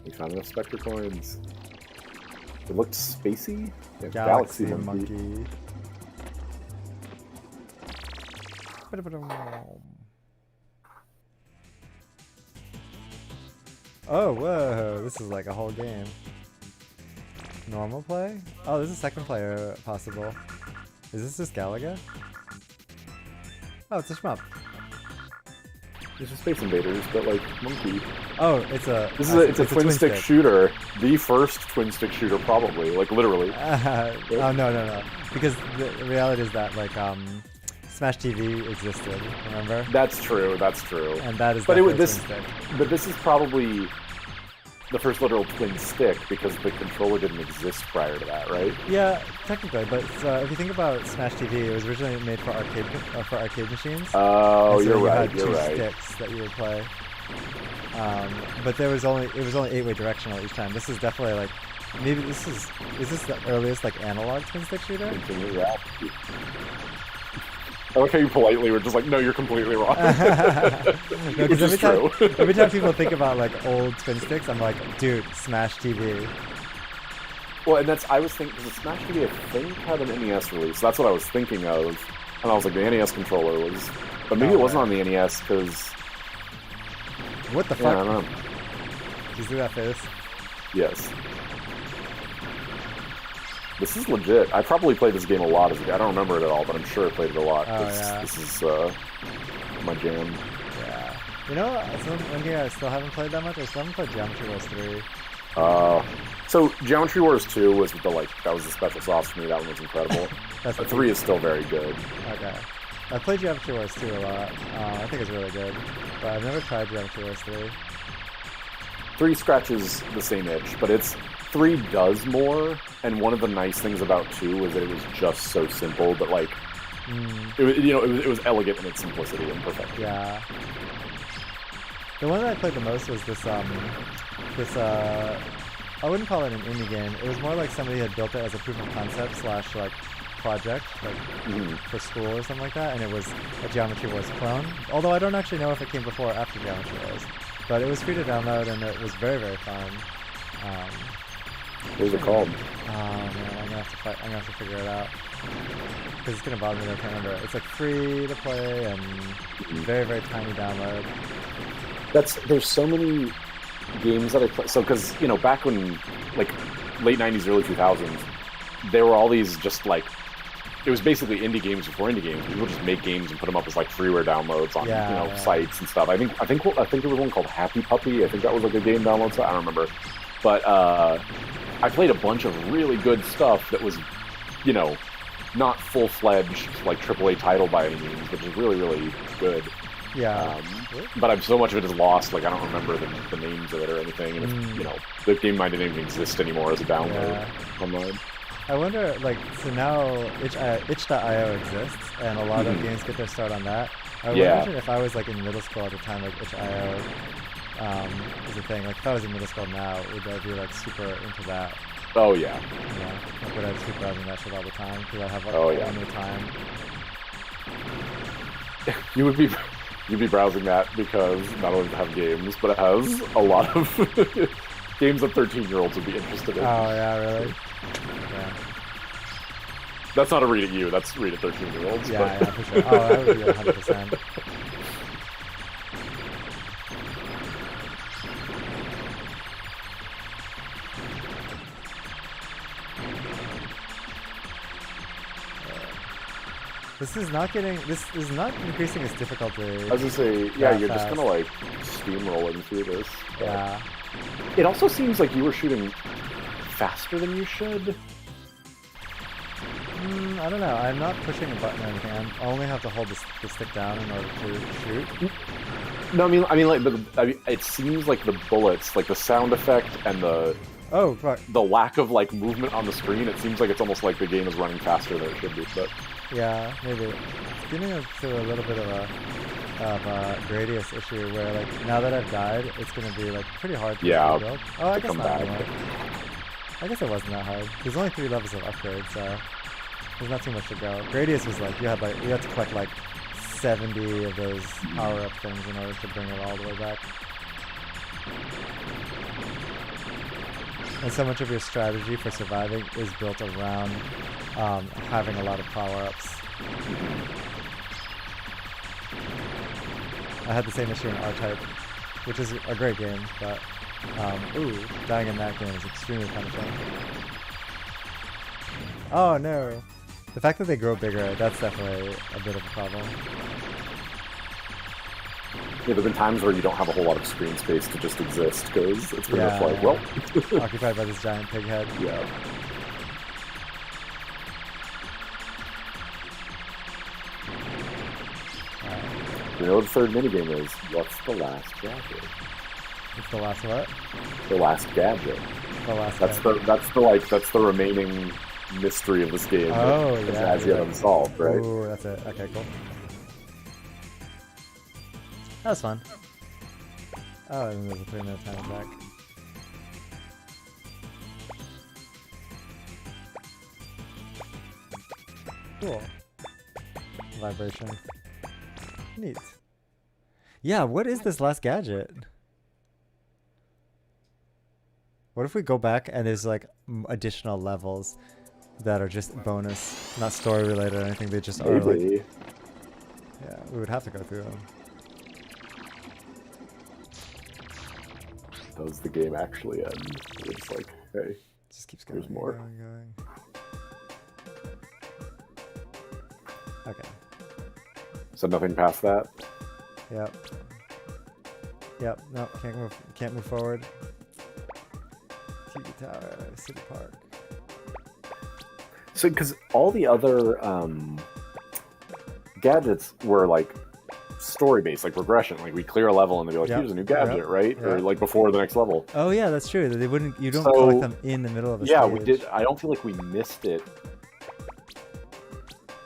We found enough Spectre coins. It looked spacey. Yeah, Galaxy Monkey. Oh, whoa, this is like a whole game. Normal play? Oh, there's a second player possible. Is this just Galaga? Oh, it's a shmup. It's just Space Invaders, but like monkey. Oh, it's a... It's a twin stick shooter. The first twin stick shooter, probably. Like, literally. Oh, no. Because the reality is that, like, Smash TV existed, remember? That's true. And that is but twin stick. But this is probably the first literal twin stick because the controller didn't exist prior to that, right? Yeah, technically. But if you think about Smash TV, it was originally made for arcade machines. Oh, so you're right. You had two sticks that you would play. But it was only 8-way directional each time. This is definitely like maybe is this the earliest like analog twin stick shooter? Yeah. I like how you politely were just like, no, you're completely wrong. No, because every time people think about like old twin sticks, I'm like, dude, Smash TV. Well, and I was thinking, because Smash TV, I think, had an NES release. That's what I was thinking of. And I was like, the NES controller was... But maybe it wasn't on the NES, because... What the fuck? Yeah, I don't know. Did you see that face? Yes. This is legit. I probably played this game a lot as a kid. I don't remember it at all, but I'm sure I played it a lot. This is my jam. Yeah. You know, one game I still haven't played that much. I still haven't played Geometry Wars 3. So Geometry Wars 2 was that was the special sauce for me. That one was incredible. But 3 is still very good. Okay. I played Geometry Wars 2 a lot. I think it's really good. But I've never tried Geometry Wars 3. 3 scratches the same itch, but 3 does more, and one of the nice things about 2 was that it was just so simple, but like, it was elegant in its simplicity and perfect. Yeah. The one that I played the most was this I wouldn't call it an indie game. It was more like somebody had built it as a proof of concept / like project, like for school or something like that, and it was a Geometry Wars clone. Although I don't actually know if it came before or after Geometry Wars. But it was free to download, and it was very, very fun. What is it called? Oh man, I'm gonna have to figure it out. Because it's gonna bother me that I can't remember. It's like free to play and very, very tiny download. There's so many games that I play. So, because, you know, back when, like, late 90s, early 2000s, there were all these just, like, it was basically indie games before indie games. People just make games and put them up as, like, freeware downloads on, sites and stuff. I think there was one called Happy Puppy. I think that was, like, a game download site. I don't remember. But, I played a bunch of really good stuff that was, you know, not full-fledged, like, AAA title by any means, but just really, really good. Yeah. But so much of it is lost, like, I don't remember the names of it or anything, and it's, you know, the game might not even exist anymore as a download online. I wonder, like, so now itch.io exists, and a lot of games get their start on that. I would imagine if I was, like, in middle school at the time, like, itch.io is a thing. Like, if I was in middle school now, would I be, like, super into that? Oh, yeah. Yeah. Like, would I just be browsing that shit all the time? Because I have, like, all the time. You'd be browsing that because not only does it have games, but it has a lot of games that 13-year-olds would be interested in. Oh, yeah, really? Yeah. That's not a read at you, that's read at 13-year-olds. Yeah, for sure. Oh, that would be 100%. This is not increasing its difficulty. I was gonna say, yeah, you're just kind of like steamrolling through this. Yeah. It also seems like you were shooting faster than you should. I don't know. I'm not pushing a button or anything. I only have to hold the stick down in order to shoot. No, I mean, like, it seems like the bullets, like the sound effect and the lack of like movement on the screen. It seems like it's almost like the game is running faster than it should be. But yeah, maybe it's getting to a little bit of a Gradius issue where, like, now that I've died, it's gonna be like pretty hard to rebuild. Oh, I guess not. I guess it wasn't that hard. There's only 3 levels of upgrade, so there's not too much to go. Gradius was like you had to collect like 70 of those power-up things in order to bring it all the way back. And so much of your strategy for surviving is built around having a lot of power-ups. I had the same issue in R-Type, which is a great game, but dying in that game is extremely punishing. Oh no! The fact that they grow bigger, that's definitely a bit of a problem. Yeah, there have been times where you don't have a whole lot of screen space to just exist, because it's pretty much like, well... occupied by this giant pig head. Yeah. You know what the third minigame is? What's the last gadget? It's the last what? The last gadget. The last that's gadget. That's the remaining mystery of this game. Oh, that yeah. As yet unsolved, right? Ooh, that's it. Okay, cool. That was fun. Oh, and there's a 3-minute time back. Cool. Vibration. Neat. Yeah, what is this last gadget? What if we go back and there's like additional levels that are just bonus, not story related or anything, they just are like... Yeah, we would have to go through them. Does the game actually end? It's like, hey, just keeps going. There's more. Going. Okay. So nothing past that? Yep. Yep. No, can't move forward. TV tower, city park. So, because all the other gadgets were like story-based, like progression. Like we clear a level and they'd be like, here's a new gadget, right? Or like before the next level. Oh yeah, that's true. They wouldn't. You don't collect them in the middle of a stage. We did. I don't feel like we missed it.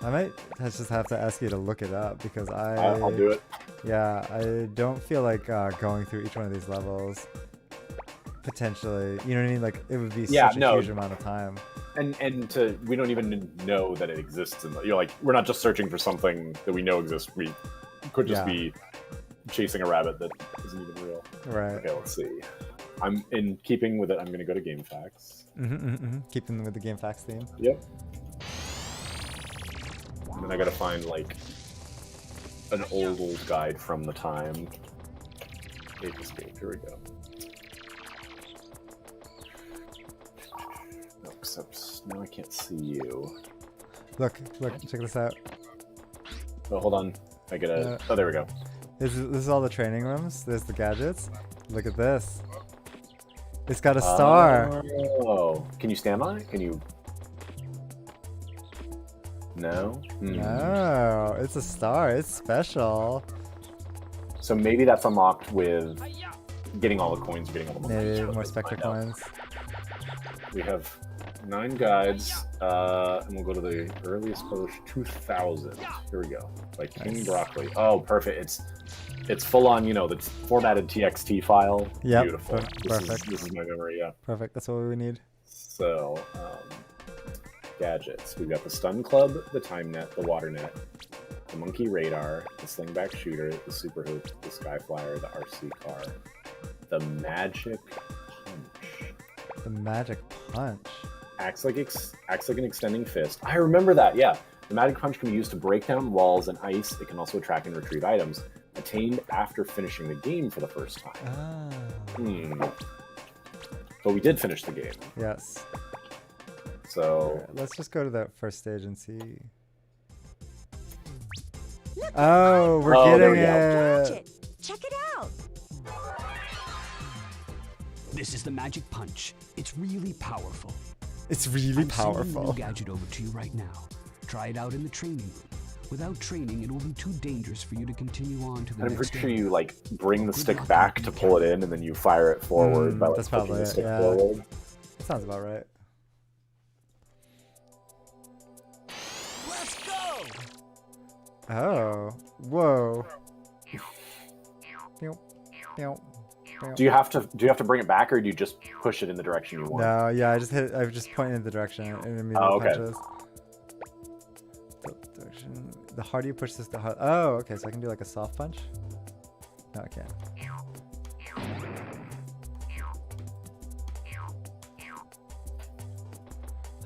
I might just have to ask you to look it up because I'll do it. Yeah, I don't feel like going through each one of these levels. Potentially, you know what I mean? Like it would be such a huge amount of time. And we don't even know that it exists. We're not just searching for something that we know exists. We could just be chasing a rabbit that isn't even real. Right. Okay, let's see. I'm in keeping with it. I'm gonna go to game facts. Keeping with the game facts theme. Yep. And then I gotta find like an old guide from the time. Ape Escape. Here we go. No, except now I can't see you. Look, check this out. Oh, hold on. I gotta. Oh, there we go. This is all the training rooms. There's the gadgets. Look at this. It's got a star. Oh, can you stand on it? Can you? No. No, it's a star. It's special. So maybe that's unlocked with getting all the coins, getting all the money. Maybe more Spectre coins. We have 9 guides, and we'll go to the earliest published 2000. Here we go. By King Broccoli. Oh, perfect. It's full on, you know, the formatted TXT file. Yep. Beautiful. Perfect. This is my memory, yeah. Perfect. That's what we need. So, gadgets. We've got the Stun Club, the Time Net, the Water Net, the Monkey Radar, the Slingback Shooter, the Super Hoop, the Sky Flyer, the RC Car, the Magic Punch. The Magic Punch. Acts like an extending fist. I remember that, yeah. The Magic Punch can be used to break down walls and ice. It can also attract and retrieve items attained after finishing the game for the first time. Ah. But we did finish the game. Yes. So right, let's just go to that first stage and see. Oh, we're getting it. Check it out. This is the Magic Punch. It's really powerful. It's really I'm powerful. sending the new gadget over to you right now. Try it out in the training room. Without training, it will be too dangerous for you to continue on to the I'm next pretty sure area. you like bring the stick back to pull it in, and then you fire it forward by like that's pushing probably the it, stick yeah. forward. That sounds about right. Let's go. Oh, whoa. Do you have to bring it back, or do you just push it in the direction you want? No, yeah, I just pointed in the direction and immediately okay. punches. The harder you push this, the harder. Oh, okay, so I can do like a soft punch? No, I can't.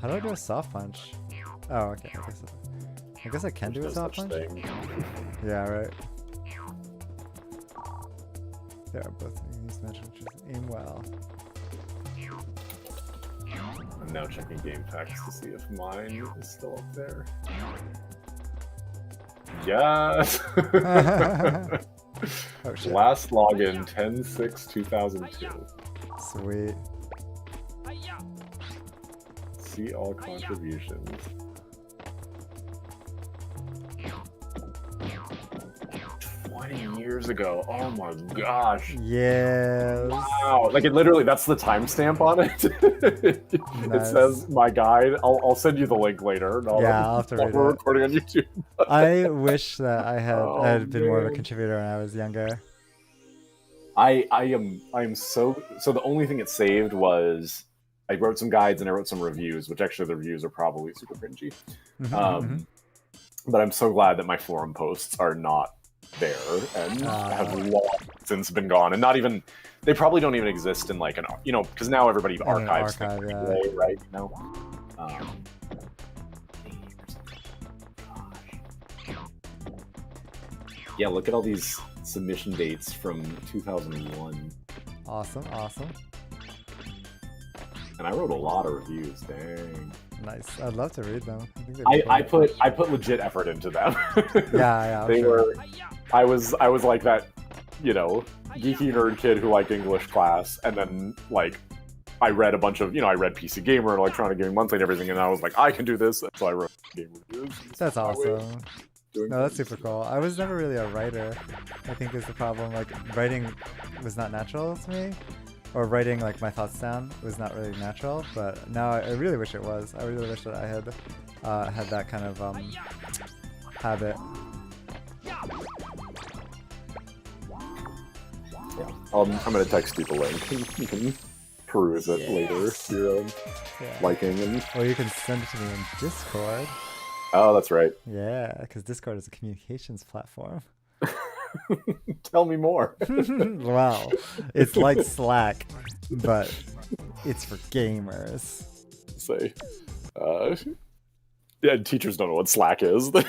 How do I do a soft punch? Oh, okay. I guess I can do a soft punch? Yeah, right. They are both these magic punches. Aim well. I'm now checking game facts to see if mine is still up there. Yes! Oh, shit. Last login 10/6/2002. Sweet. See all contributions. 20 years ago. Oh my gosh. Yes. Wow. Like it literally, that's the timestamp on it. Nice. It says my guide. I'll send you the link later. Yeah, I'll have to read it. We're recording on YouTube. I wish that I had been more of a man. contributor when I was younger. I am so the only thing it saved was I wrote some guides and I wrote some reviews, which actually the reviews are probably super cringy. But I'm so glad that my forum posts are not there and have long since been gone, and not even they probably don't even exist in like an because now everybody archives things anyway, right? You know. Yeah, look at all these submission dates from 2001. Awesome. And I wrote a lot of reviews. Dang. Nice. I'd love to read them. I put legit effort into them. Yeah. They were. I was like that, geeky nerd kid who liked English class, and then like I read a bunch of I read PC Gamer and Electronic Gaming Monthly and everything, and I was like, I can do this, and so I wrote game reviews. That's awesome. No, that's super cool. I was never really a writer, I think is the problem. Like, writing was not natural to me. Or writing, like, my thoughts down was not really natural. But now I really wish it was. I really wish that I had had that kind of habit. Yeah. I'm going to text you the link. You can peruse it later if you're liking. And... Or you can send it to me in Discord. Oh, that's right. Yeah, because Discord is a communications platform. Tell me more. Wow, it's like Slack, but it's for gamers. Say, yeah, teachers don't know what Slack is. Do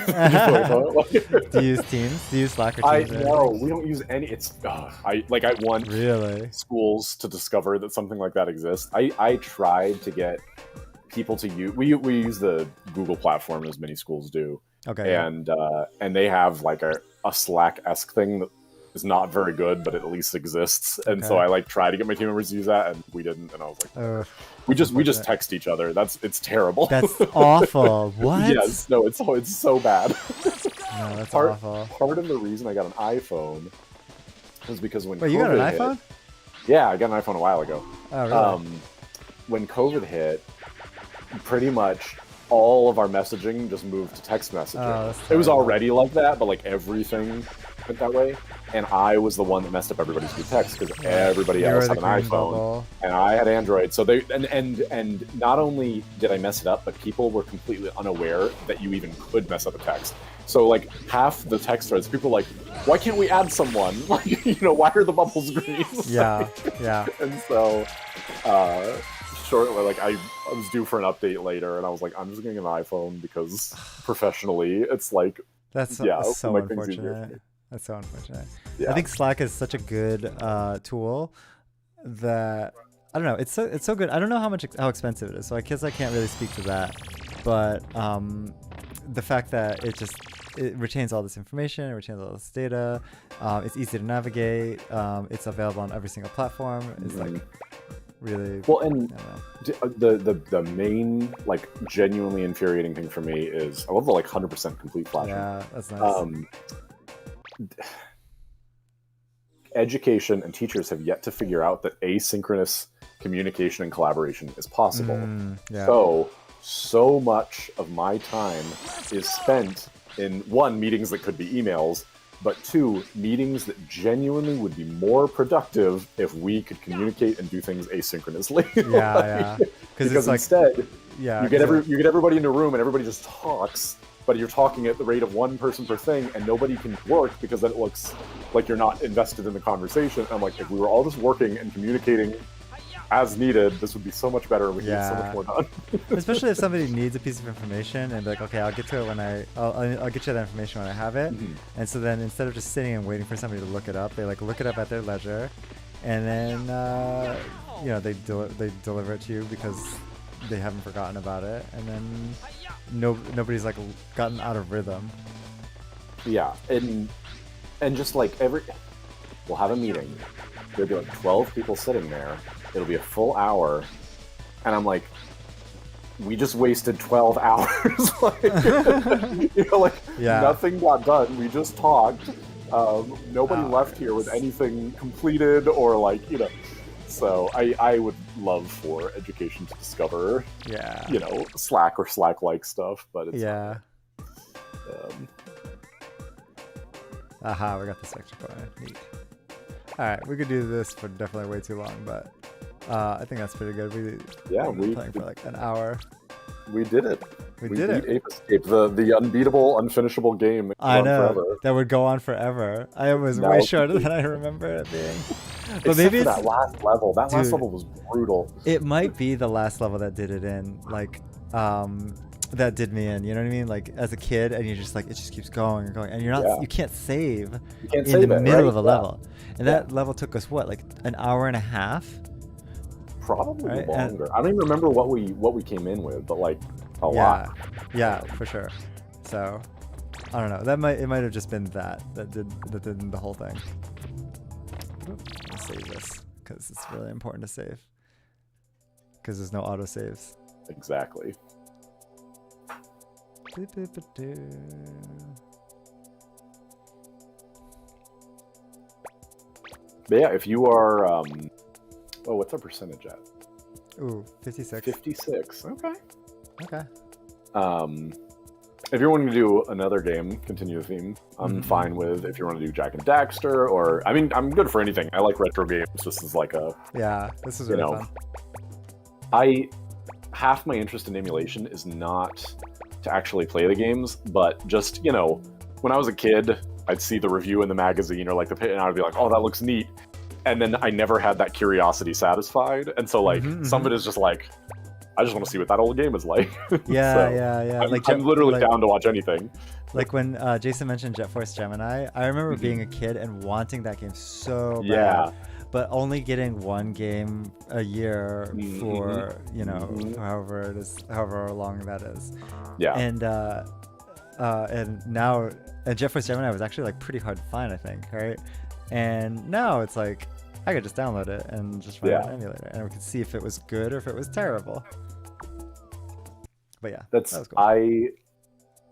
you use Teams? Do you use Slack or Teams? No, we don't use any. It's I want really schools to discover that something like that exists. I tried to get people to use. We use the Google platform, as many schools do. Okay. And they have like a Slack-esque thing that is not very good, but it at least exists. And so I like try to get my team members to use that, and we didn't. And I was like, we just text each other. It's terrible. That's awful. What? Yes. No. It's so bad. No, that's awful. Part of the reason I got an iPhone was because when Wait, you got an iPhone? Yeah, I got an iPhone a while ago. Oh, really? When COVID hit, pretty much all of our messaging just moved to text messaging. It was already like that, but like everything went that way. And I was the one that messed up everybody's good text because everybody else had an iPhone and I had Android. So they and not only did I mess it up, but people were completely unaware that you even could mess up a text. So like half the text threads, people were like, why can't we add someone? Like, why are the bubbles green? Yeah, yeah. And so shortly, like I was due for an update later, and I was like, I'm just getting an iPhone because professionally, it's like that's so unfortunate. That's so unfortunate. Yeah. I think Slack is such a good tool that I don't know. It's so good. I don't know how expensive it is, so I guess I can't really speak to that. But the fact that it retains all this information, it retains all this data. It's easy to navigate. It's available on every single platform. It's like really well. And the main like genuinely infuriating thing for me is I love the like 100% complete flashing. Yeah, that's nice. Education and teachers have yet to figure out that asynchronous communication and collaboration is possible. So much of my time is spent in one, meetings that could be emails, but two, meetings that genuinely would be more productive if we could communicate and do things asynchronously. Yeah, because it's like, instead, you get everybody in a room and everybody just talks, but you're talking at the rate of one person per thing, and nobody can work because then it looks like you're not invested in the conversation. And I'm like, if we were all just working and communicating as needed, this would be so much better, and we could get so much more done. Especially if somebody needs a piece of information and be like, okay, I'll get to it when I'll get you that information when I have it. And so then instead of just sitting and waiting for somebody to look it up, they like look it up at their leisure, and then they deliver it to you because they haven't forgotten about it, and then nobody's like gotten out of rhythm. Yeah, and just like we'll have a meeting. There'll be like 12 people sitting there. It'll be a full hour, and I'm like, we just wasted 12 hours. Nothing got done. We just talked. Nobody left here with anything completed or So I would love for education to discover, Slack or Slack-like stuff, but it's not. Aha, we got the sector coin. Neat. All right, we could do this for definitely way too long, but I think that's pretty good. We've been playing for like an hour. We did it. We did it. Ape Escape, the unbeatable, unfinishable game. I know forever. That would go on forever. It was way shorter than I remember it being. But maybe it's that last level. That last level was brutal. It might be the last level that did it in, that did me in. You know what I mean? Like as a kid, and you're just like, it just keeps going and going, and you can't save in the middle of a level. And that level took us what, like an hour and a half? Probably longer. I don't even remember what we came in with, but like a lot. Yeah, for sure. So I don't know. It might have just been that did the whole thing. Let's save this because it's really important to save because there's no auto saves. Exactly. But yeah, if you are what's our percentage at? Ooh, 56. 56. Okay. If you're wanting to do another game, continue the theme, I'm fine with. If you want to do Jack and Daxter, or I'm good for anything. I like retro games. This is like this is really fun. Half my interest in emulation is not to actually play the games, but just when I was a kid, I'd see the review in the magazine or like and I'd be like, oh, that looks neat. And then I never had that curiosity satisfied. And so like some of it is just like, I just want to see what that old game is like. Yeah, so yeah. I'm literally down to watch anything. Like when Jason mentioned Jet Force Gemini, I remember being a kid and wanting that game so bad. Yeah. But only getting one game a year for, you know, however long that is. Yeah. And now Jet Force Gemini was actually like pretty hard to find, I think, right? And now it's like I could just download it and just run it on an emulator, and we could see if it was good or if it was terrible. But yeah, that was cool.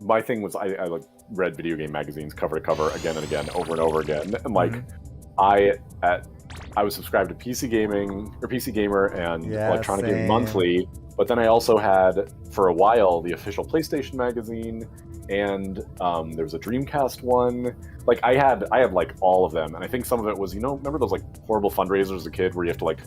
My thing was I like read video game magazines cover to cover again and again, over and over again, and like I was subscribed to PC Gamer and Electronic Gaming Monthly, but then I also had for a while the official PlayStation magazine, and there was a Dreamcast one. Like I had like all of them, and I think some of it was, you know, remember those like horrible fundraisers as a kid where you have to like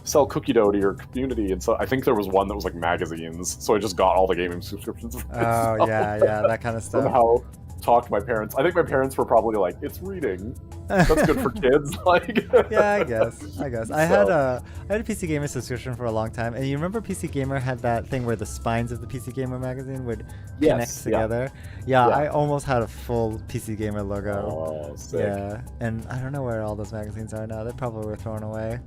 sell cookie dough to your community, and so I think there was one that was like magazines, so I just got all the gaming subscriptions. Oh yeah, that kind of stuff. Somehow talked my parents. I think my parents were probably like, "It's reading. That's good for kids." Like, yeah, I guess. I had a PC Gamer subscription for a long time, and you remember PC Gamer had that thing where the spines of the PC Gamer magazine would connect together. Yeah, I almost had a full PC Gamer logo. Oh, sick. Yeah, and I don't know where all those magazines are now. They probably were thrown away.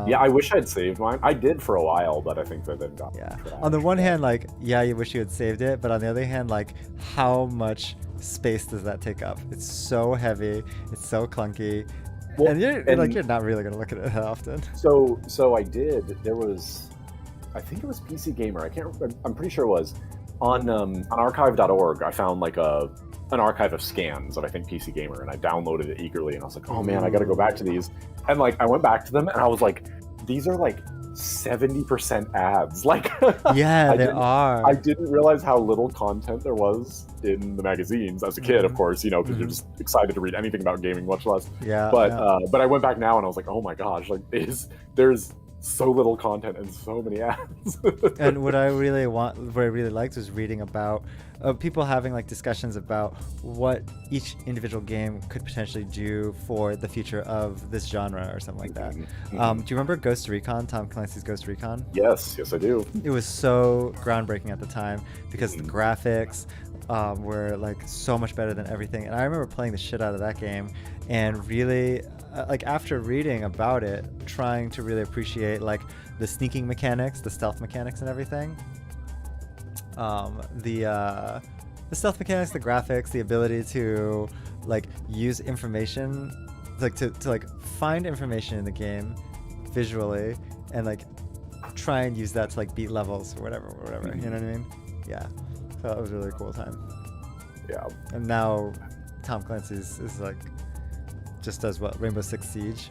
Yeah, I wish I'd saved mine. I did for a while, but I think that they've got trashed. On the one hand, like, yeah, you wish you had saved it, but on the other hand, like, how much space does that take up? It's so heavy, it's so clunky, and you're not really gonna look at it that often. So I did. There was, I think it was PC Gamer. I can't remember. I'm pretty sure it was on archive.org. I found like an archive of scans of I think PC Gamer, and I downloaded it eagerly, and I was like, oh man, I got to go back to these. And like I went back to them, and I was like, these are like 70% ads. Like, yeah, they are. I didn't realize how little content there was in the magazines as a kid, of course, you know, because you're just excited to read anything about gaming, much less. Yeah. But I went back now, and I was like, oh my gosh, like there's so little content and so many ads. And what I really liked was reading about people having like discussions about what each individual game could potentially do for the future of this genre or something like that. Do you remember Ghost Recon, Tom Clancy's Ghost Recon? Yes, I do. It was so groundbreaking at the time because the graphics were like so much better than everything. And I remember playing the shit out of that game and really like after reading about it, trying to really appreciate like the sneaking mechanics, the stealth mechanics and everything. The stealth mechanics, the graphics, the ability to like use information, like to like find information in the game visually and like try and use that to like beat levels or whatever, you know what I mean? Yeah, so that was a really cool time. Yeah. And now Tom Clancy's is like just does what, Rainbow Six Siege.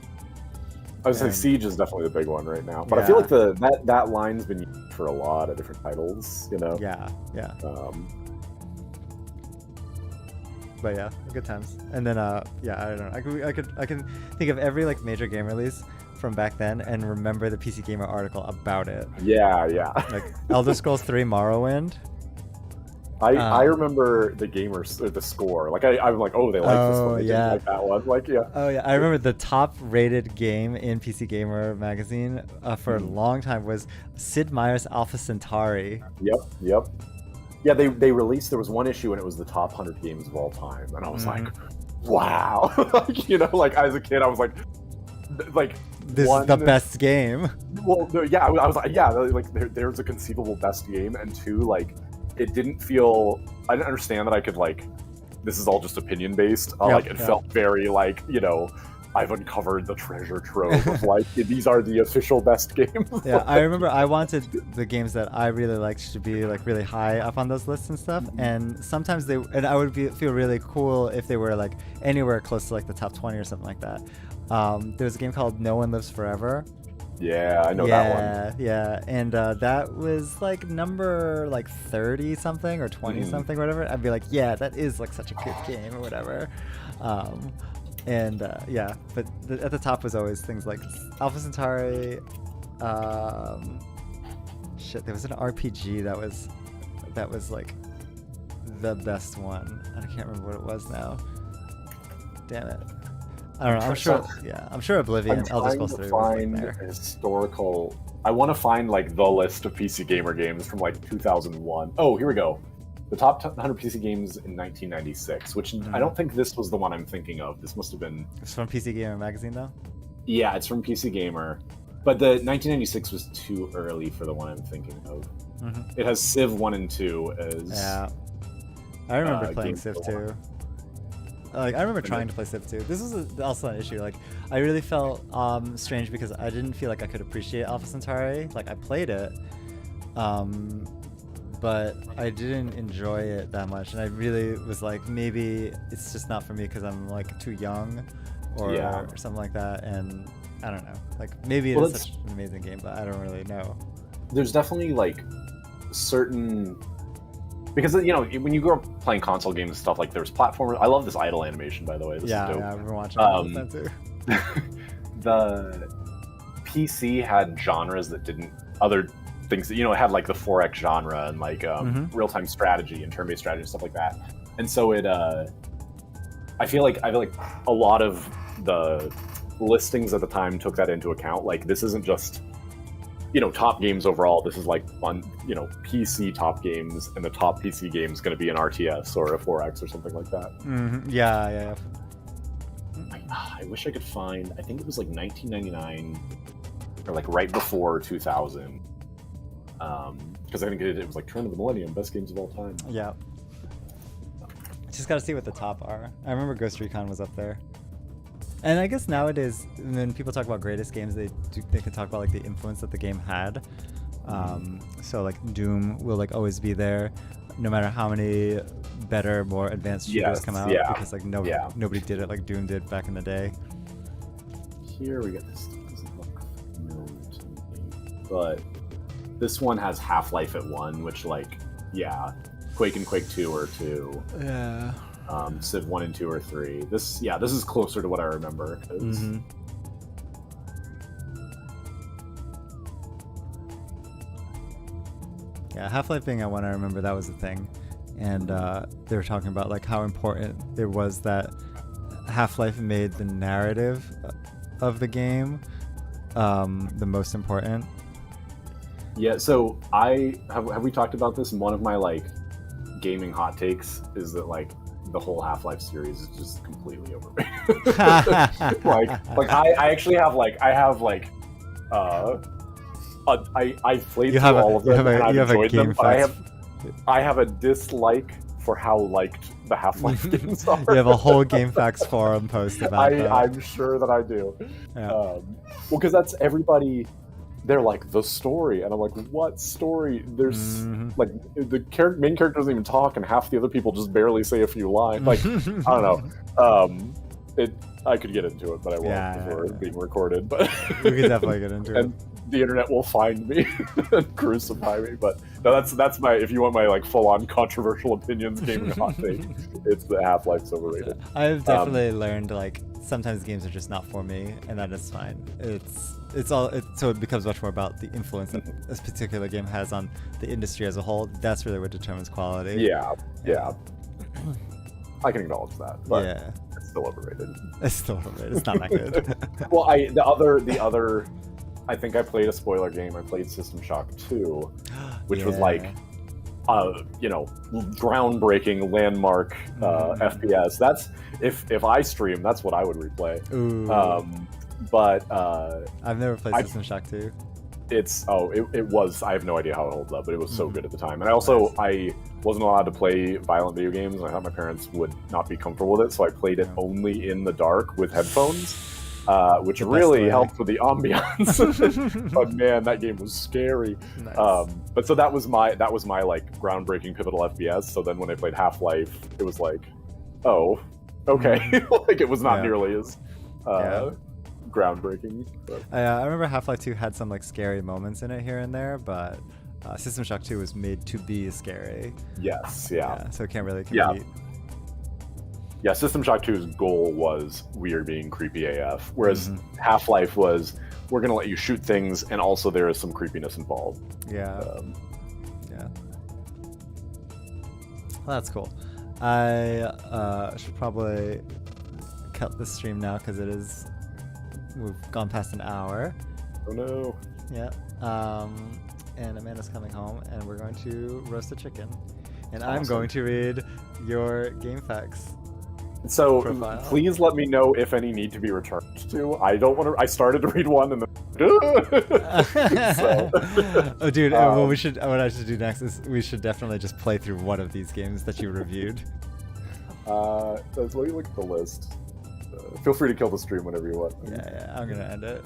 I was saying Siege is definitely the big one right now, but I feel like that line's been used for a lot of different titles, you know. Yeah. But yeah, good times. And then I don't know. I can think of every like major game release from back then and remember the PC Gamer article about it. Yeah. Like Elder Scrolls 3 Morrowind. I remember the score. Like I'm like, oh, they like this one. They didn't like that one. Like, yeah. Oh yeah, I remember the top rated game in PC Gamer magazine for a long time was Sid Meier's Alpha Centauri. Yep. Yeah, they released. There was one issue and it was the top 100 games of all time, and I was like, wow. Like, you know, like as a kid, I was like this is the best game. Well, yeah, I was like, yeah, like there's a conceivable best game, and two, like. It didn't feel. I didn't understand that I could like. This is all just opinion based. It felt very like, you know, I've uncovered the treasure trove of like these are the official best games. Yeah, I remember I wanted the games that I really liked to be like really high up on those lists and stuff. And sometimes I would feel really cool if they were like anywhere close to like the top 20 or something like that. There was a game called No One Lives Forever. Yeah, I know that one. Yeah, and that was like number like 30 something or 20 something or whatever. I'd be like, yeah, that is like such a good game or whatever. Yeah, but at the top was always things like Alpha Centauri. There was an RPG that was like the best one. I can't remember what it was now. Damn it. I don't know. I'm sure. Yeah, I'm sure Oblivion. I'm trying to find historical. I want to find like the list of PC Gamer games from like 2001. Oh, here we go. The top 100 PC games in 1996, which I don't think this was the one I'm thinking of. This must have been. It's from PC Gamer magazine, though. Yeah, it's from PC Gamer, but the 1996 was too early for the one I'm thinking of. It has Civ 1 and 2 as. Yeah, I remember playing Civ 2. Like, I remember trying to play Civ 2. This was also an issue. Like, I really felt strange because I didn't feel like I could appreciate Alpha Centauri. Like, I played it, but I didn't enjoy it that much. And I really was like, maybe it's just not for me because I'm, like, too young or something like that. And I don't know. Like, maybe it is such an amazing game, but I don't really know. There's definitely, like, certain... Because, you know, when you grow up playing console games and stuff, like, there's platformers. I love this idle animation, by the way. This is dope. Yeah, I've been watching that too. The PC had genres that didn't... Other things that, you know, it had, like, the 4X genre and, like, real-time strategy and turn-based strategy and stuff like that. And so it... I feel like a lot of the listings at the time took that into account. Like, this isn't just... You know, top games overall. This is like on, you know, PC top games, and the top PC game is going to be an RTS or a 4X or something like that. Yeah. I wish I could find. I think it was like 1999 or like right before 2000. Because I think it was like turn of the millennium, best games of all time. Yeah. Just got to see what the top are. I remember Ghost Recon was up there. And I guess nowadays, when people talk about greatest games, they can talk about like the influence that the game had. So like Doom will like always be there, no matter how many better, more advanced shooters come out, because like nobody did it like Doom did back in the day. Here we go. This doesn't look familiar to me, but this one has Half-Life at 1, which like Quake and Quake 2 or 2. Yeah. Civ 1 and 2 or 3. This is closer to what I remember. Yeah, Half-Life being at 1, I remember that was a thing. And they were talking about like how important it was that Half-Life made the narrative of the game the most important. Yeah, so have we talked about this? One of my like gaming hot takes is that like the whole Half-Life series is just completely overrated. like I actually have I've played through all of them and I've enjoyed them, but I have a dislike for how liked the Half-Life games are. You have a whole GameFAQs forum post about that. I'm sure that I do. Yeah. Well, because that's everybody. They're like, the story, and I'm like, what story? There's like the main character doesn't even talk, and half the other people just barely say a few lines. Like, I don't know. I could get into it, but I won't before being recorded. But we could definitely get into it. And the internet will find me and crucify me. But no, that's my. If you want my like full-on controversial opinions, gaming hot take, it's the Half-Life's overrated. I've definitely learned like sometimes games are just not for me, and that is fine. So it becomes much more about the influence that this particular game has on the industry as a whole. That's really what determines quality. Yeah. I can acknowledge that, but it's still overrated. It's not that good. Well, the other, I think I played a spoiler game. I played System Shock 2, which was like, groundbreaking landmark FPS. That's if I stream, that's what I would replay. But I've never played System Shock 2. It was. I have no idea how it holds up, but it was so good at the time. And I wasn't allowed to play violent video games, and I thought my parents would not be comfortable with it, so I played it only in the dark with headphones, which really helped with the ambiance. But man, that game was scary. Nice. But so that was my like groundbreaking pivotal FPS. So then when I played Half-Life, it was like, oh, okay, like it was not nearly as groundbreaking. I remember Half-Life 2 had some like scary moments in it here and there, but System Shock 2 was made to be scary. Yes, so it can't really compete. Yeah, System Shock 2's goal was we are being creepy AF, whereas Half-Life was we're going to let you shoot things, and also there is some creepiness involved. Well, that's cool. I should probably cut the stream now because we've gone past an hour. Oh no. Yeah. And Amanda's coming home, and we're going to roast a chicken. And I'm Awesome. going to read your game facts. So Profile. please let me know if any need to be returned to. I don't want to. I started to read one and then. So, Oh, dude. What I should do next is we should definitely just play through one of these games that you reviewed. let me look at the list. Feel free to kill the stream whenever you want. Yeah. I'm gonna end it.